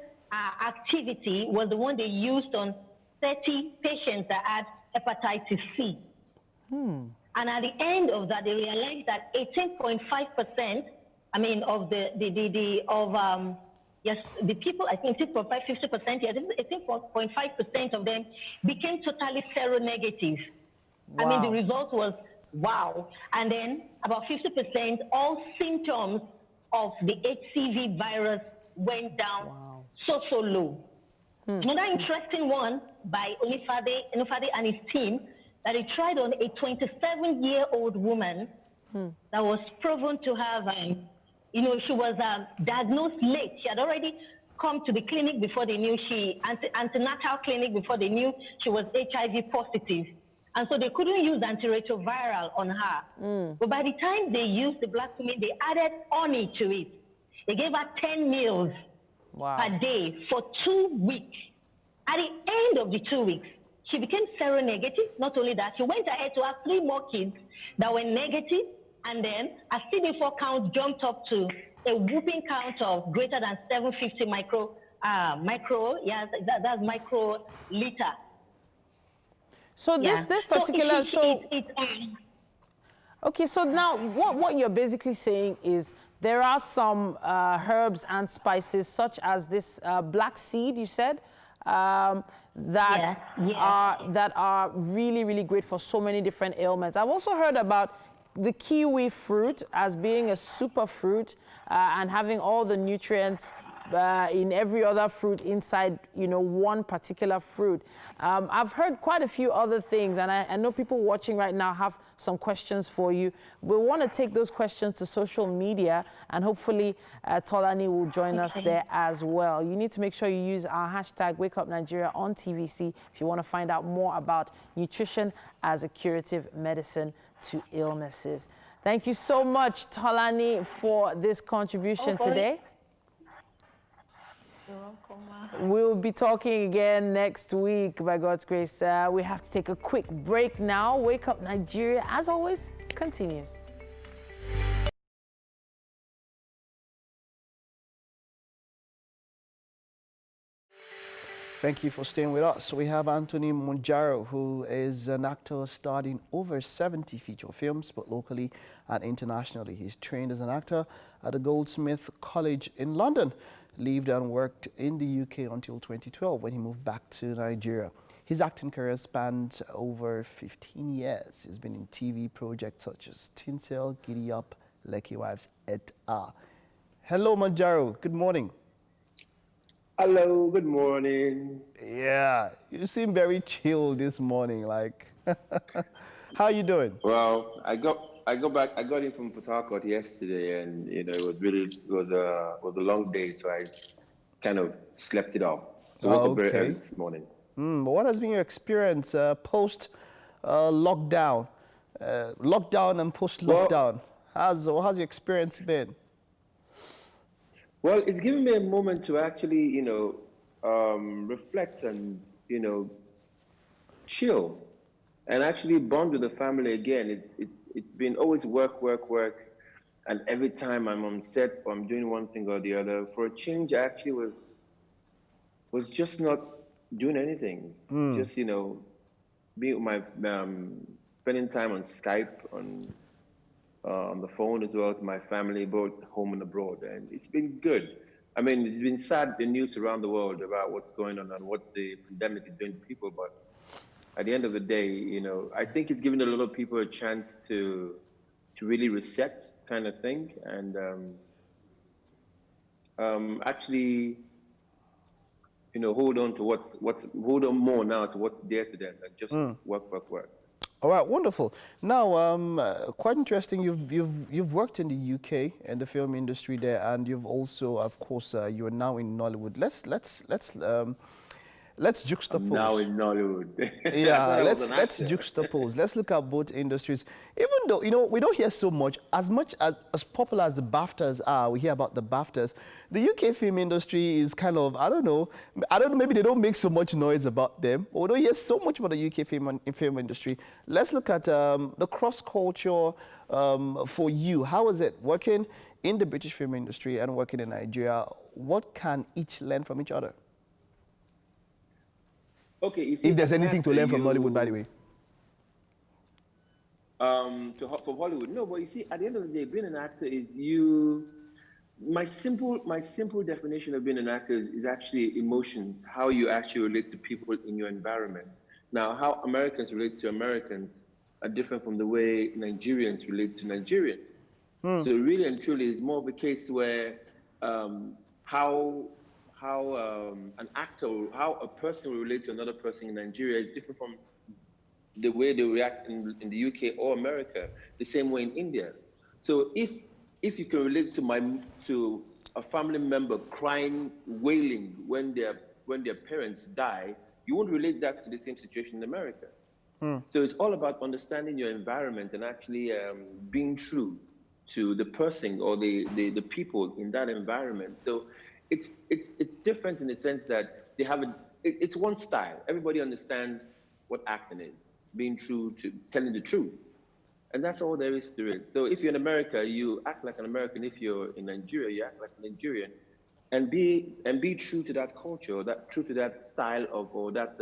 [SPEAKER 16] activity was the one they used on 30 patients that had hepatitis C. And at the end of that, they realized that 18.5%, the people, I think 50%, yes, 18.5% of them became totally seronegative.
[SPEAKER 2] Wow.
[SPEAKER 16] The result was wow. And then about 50%, all symptoms of the HCV virus went down so low. Another interesting one by Onifade and his team, that he tried on a 27-year-old woman that was proven to have, she was diagnosed late. She had already come to the clinic before they knew antenatal clinic before they knew she was HIV positive. And so they couldn't use antiretroviral on her. But by the time they used the black cumin, they added honey to it. They gave her 10 meals per day for 2 weeks. At the end of the 2 weeks, she became seronegative. Not only that, she went ahead to have 3 more kids that were negative, and then her CD4 count jumped up to a whooping count of greater than 750 that's microliter.
[SPEAKER 2] So this particular, okay, so now what you're basically saying is there are some herbs and spices such as this black seed, you said, that are really, really great for so many different ailments. I've also heard about the kiwi fruit as being a super fruit and having all the nutrients in every other fruit inside, one particular fruit. I've heard quite a few other things, and I know people watching right now have some questions for you. We want to take those questions to social media, and hopefully Tolani will join us there as well. You need to make sure you use our hashtag #WakeUpNigeria on TVC if you want to find out more about nutrition as a curative medicine to illnesses. Thank you so much, Tolani, for this contribution today. We'll be talking again next week, by God's grace. We have to take a quick break now. Wake Up Nigeria, as always, continues.
[SPEAKER 1] Thank you for staying with us. We have Anthony Monjaro, who is an actor starred in over 70 feature films, both locally and internationally. He's trained as an actor at the Goldsmith College in London, lived and worked in the UK until 2012 when he moved back to Nigeria. His acting career spanned over 15 years. He's been in TV projects such as Tinsel, Giddy Up, Lucky Wives, et al. Hello, Monjaro. Good morning.
[SPEAKER 17] Hello, good morning.
[SPEAKER 1] Yeah, you seem very chill this morning. Like, how are you doing?
[SPEAKER 17] Well, I got in from Port Harcourt yesterday, and it was a long day, so I kind of slept it off. So woke up very early this morning.
[SPEAKER 1] But what has been your experience post lockdown, lockdown and post lockdown? How's your experience been?
[SPEAKER 17] Well, it's given me a moment to actually, reflect and, chill and actually bond with the family again. It's been always work. And every time I'm on set or I'm doing one thing or the other, for a change, I actually was just not doing anything. Just, being with my, spending time on Skype, on the phone as well to my family, both home and abroad, and it's been good. I mean, it's been sad, the news around the world about what's going on and what the pandemic is doing to people, but at the end of the day, I think it's given a lot of people a chance to really reset, kind of thing, and actually, hold on more now to what's dear to them than just work.
[SPEAKER 1] All right, wonderful. Now, quite interesting. You've worked in the UK and the film industry there, and you've also, of course, you are now in Nollywood. Let's juxtapose.
[SPEAKER 17] I'm now in Nollywood.
[SPEAKER 1] Yeah, let's juxtapose. Let's look at both industries. Even though we don't hear so much as popular as the BAFTAs are. We hear about the BAFTAs. The UK film industry is kind of I don't know. Maybe they don't make so much noise about them. But we don't hear so much about the UK film industry. Let's look at the cross culture for you. How is it working in the British film industry and working in Nigeria? What can each learn from each other?
[SPEAKER 17] Okay, you see,
[SPEAKER 1] if there's anything to learn from Hollywood, by the way.
[SPEAKER 17] From Hollywood, no. But you see, at the end of the day, being an actor is My simple definition of being an actor is actually emotions. How you actually relate to people in your environment. Now, how Americans relate to Americans are different from the way Nigerians relate to Nigerians. So really and truly, it's more of a case where how a person will relate to another person in Nigeria is different from the way they react in the UK or America, the same way in India. So if you can relate to a family member crying, wailing when their parents die, you won't relate that to the same situation in America. So it's all about understanding your environment and actually being true to the person or the people in that environment. So it's different in the sense that they have it's one style. Everybody understands what acting is, being true to telling the truth. And that's all there is to it. So if you're in America, you act like an American. If you're in Nigeria, you act like a Nigerian, and be true to that culture, true to that style of or that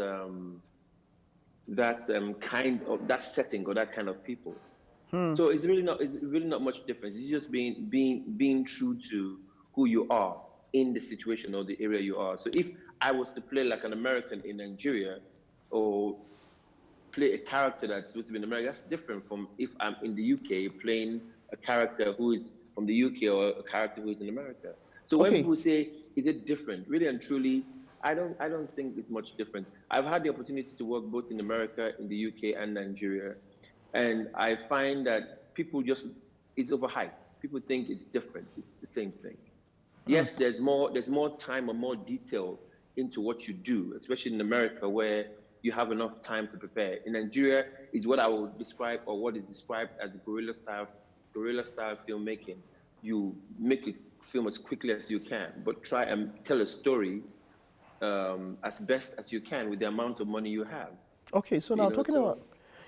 [SPEAKER 17] kind of that setting or that kind of people. So it's really not much difference. It's just being true to who you are in the situation or the area you are. So if I was to play like an American in Nigeria, or play a character that's supposed to be in America, that's different from if I'm in the UK playing a character who is from the UK or a character who is in America. So when people say, is it different? Really and truly, I don't think it's much different. I've had the opportunity to work both in America, in the UK, and Nigeria, and I find that people just, it's overhyped. People think it's different. It's the same thing. Yes, there's more time or more detail into what you do, especially in America where you have enough time to prepare. In Nigeria is what I would describe, or what is described as a guerrilla style filmmaking. You make a film as quickly as you can, but try and tell a story as best as you can with the amount of money you have.
[SPEAKER 1] Okay, so now talking about,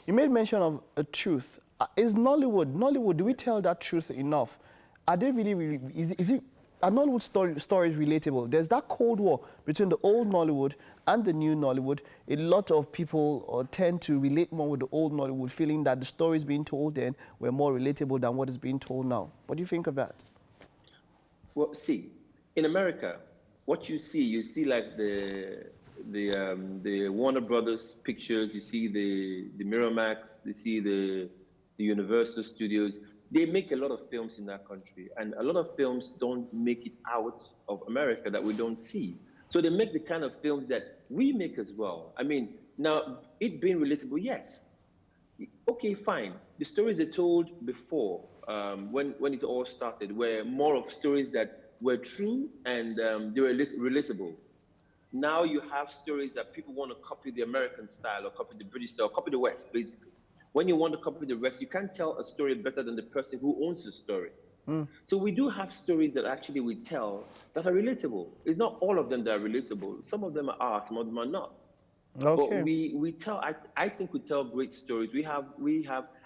[SPEAKER 1] you made mention of a truth. Is Nollywood, do we tell that truth enough? Are they really, are Nollywood stories relatable? There's that Cold War between the old Nollywood and the new Nollywood. A lot of people tend to relate more with the old Nollywood, feeling that the stories being told then were more relatable than what is being told now. What do you think of that?
[SPEAKER 17] Well, see, in America, what you see like the Warner Brothers pictures, you see the Miramax, you see the Universal Studios. They make a lot of films in that country, and a lot of films don't make it out of America that we don't see. So they make the kind of films that we make as well. I mean, now, it being relatable, yes. Okay, fine. The stories they told before, when it all started, were more of stories that were true and they were relatable. Now you have stories that people want to copy the American style, or copy the British style, or copy the West, basically. When you want to copy the West, you can't tell a story better than the person who owns the story. So we do have stories that actually we tell that are relatable. It's not all of them that are relatable. Some of them are, some of them are not.
[SPEAKER 1] Okay.
[SPEAKER 17] But we tell, I think we tell great stories. We have,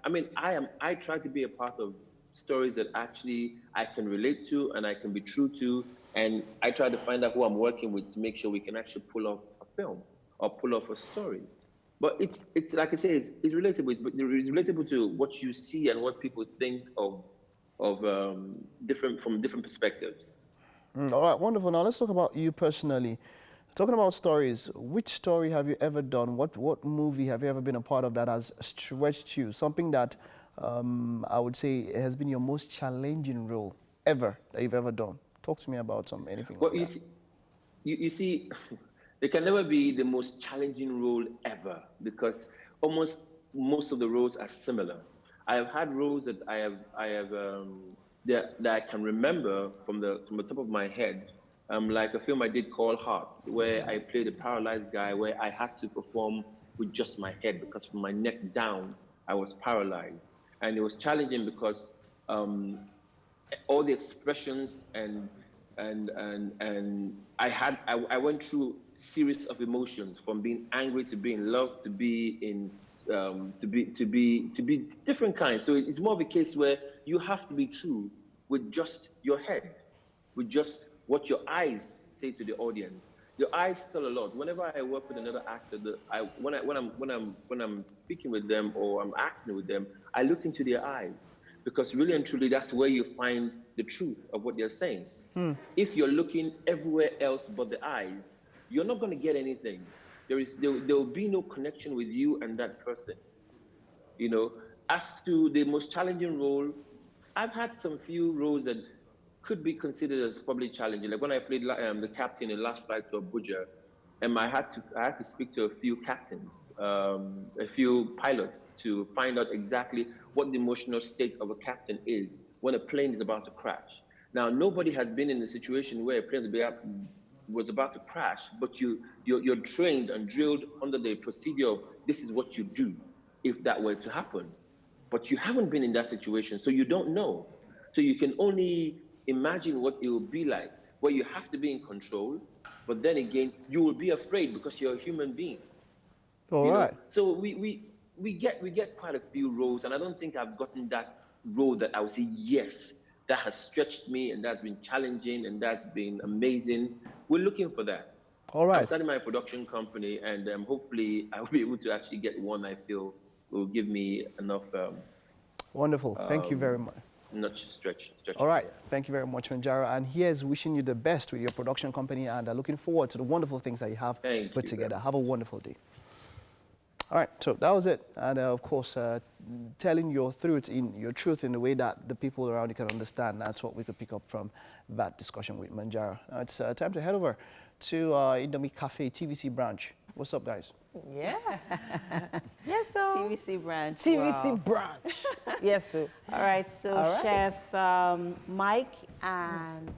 [SPEAKER 17] I mean, I try to be a part of stories that actually I can relate to and I can be true to. And I try to find out who I'm working with to make sure we can actually pull off a film or pull off a story. But it's like I say, it's relatable. It's relatable to what you see and what people think of from different perspectives.
[SPEAKER 1] All right, wonderful. Now let's talk about you personally. Talking about stories, which story have you ever done? What movie have you ever been a part of that has stretched you? Something that I would say has been your most challenging role ever that you've ever done. Talk to me about anything.
[SPEAKER 17] Well,
[SPEAKER 1] like that.
[SPEAKER 17] You see, there can never be the most challenging role ever, because almost most of the roles are similar. I have had roles that that I can remember from the top of my head, like a film I did called Hearts, where I played a paralyzed guy, where I had to perform with just my head, because from my neck down I was paralyzed, and it was challenging because all the expressions and I went through series of emotions, from being angry to being loved to be in to be different kinds. So it's more of a case where you have to be true with just your head, with just what your eyes say to the audience. Your eyes tell a lot. Whenever I work with another actor, when I'm speaking with them or I'm acting with them, I look into their eyes, because really and truly that's where you find the truth of what they're saying. If you're looking everywhere else but the eyes, you're not going to get anything. There will be no connection with you and that person. You know, as to the most challenging role, I've had some few roles that could be considered as probably challenging. Like when I played the captain in Last Flight to Abuja, and I had to speak to a few captains, a few pilots, to find out exactly what the emotional state of a captain is when a plane is about to crash. Now, nobody has been in a situation where a plane was about to crash, but you're trained and drilled under the procedure of this is what you do if that were to happen. But you haven't been in that situation, so you don't know. So you can only imagine what it will be like, where you have to be in control, but then again, you will be afraid because you're a human being.
[SPEAKER 1] All right.
[SPEAKER 17] So we get quite a few roles, and I don't think I've gotten that role that I would say, yes, that has stretched me and that's been challenging and that's been amazing. We're looking for that.
[SPEAKER 1] All right.
[SPEAKER 17] I'm starting my production company, and hopefully I will be able to actually get one I feel will give me enough.
[SPEAKER 1] Wonderful. Thank you very much.
[SPEAKER 17] not stretch.
[SPEAKER 1] All right. Thank you very much, Manjaro. And here's wishing you the best with your production company and looking forward to the wonderful things that you have put together. Have a wonderful day. All right, so that was it. And of course, telling your truth in the way that the people around you can understand. That's what we could pick up from that discussion with Manjaro. Now it's time to head over to Indomie Cafe TVC branch. What's up, guys?
[SPEAKER 2] Yeah. Yes, sir.
[SPEAKER 3] TVC branch.
[SPEAKER 2] TVC branch. Yes, sir.
[SPEAKER 3] All right, so Chef Mike and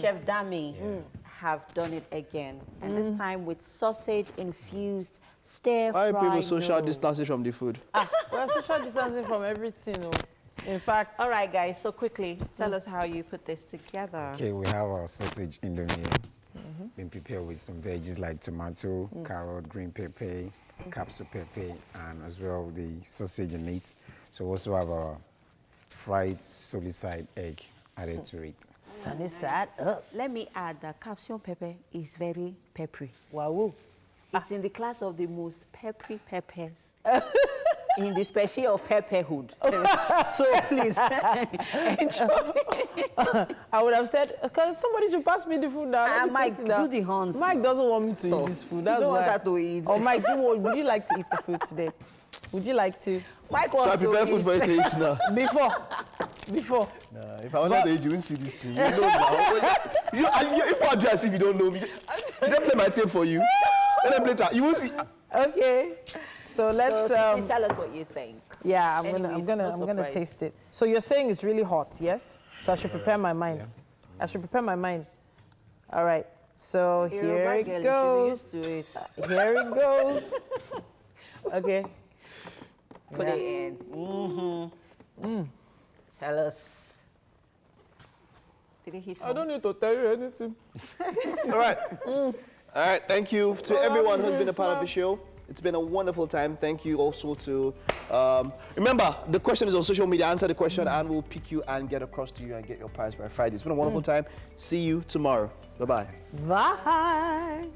[SPEAKER 3] Chef Dami have done it again. And this time with sausage-infused stir-fried
[SPEAKER 1] Why people social
[SPEAKER 3] noodles.
[SPEAKER 1] distancing from the food?
[SPEAKER 2] We're social distancing from everything. In fact,
[SPEAKER 3] all right, guys, so quickly, tell us how you put this together.
[SPEAKER 12] Okay, we have our sausage Indomie been prepared with some veggies like tomato, carrot, green pepper, capsule pepper, and as well the sausage in it. So we also have a fried solid-side egg added to it.
[SPEAKER 2] Sunny side up.
[SPEAKER 3] Let me add that capsule pepper is very peppery.
[SPEAKER 2] Wow.
[SPEAKER 3] It's in the class of the most peppery peppers. In the species of pepperhood. So please, enjoy.
[SPEAKER 2] I would have said, somebody should pass me the food now.
[SPEAKER 3] Mike, do the horns.
[SPEAKER 2] Mike doesn't want me to eat this food. That's
[SPEAKER 3] you don't
[SPEAKER 2] why.
[SPEAKER 3] want her to eat.
[SPEAKER 2] Oh, Mike, would you like to eat the food today? Would you like to?
[SPEAKER 3] Mike wants
[SPEAKER 1] to prepare food for you to eat now.
[SPEAKER 2] Before.
[SPEAKER 1] Nah, if I wanted to eat, you wouldn't see this thing. You know now. If I do as if you don't know me, should I play my tape for you? Let me play. You won't see.
[SPEAKER 2] Okay. So let's
[SPEAKER 3] tell us what you think.
[SPEAKER 2] Yeah, I'm gonna taste it. So you're saying it's really hot, yes? So I should prepare my mind. I should prepare my mind. All right. So here it goes. Here it goes. Okay.
[SPEAKER 3] Put it in. Tell us. Did he hit home?
[SPEAKER 2] I don't need to tell you anything.
[SPEAKER 1] All right. All right. Thank you to everyone who's been a part of the show. It's been a wonderful time. Thank you also to, remember, the question is on social media. Answer the question and we'll pick you and get across to you and get your prize by Friday. It's been a wonderful time. See you tomorrow. Bye-bye.
[SPEAKER 2] Bye.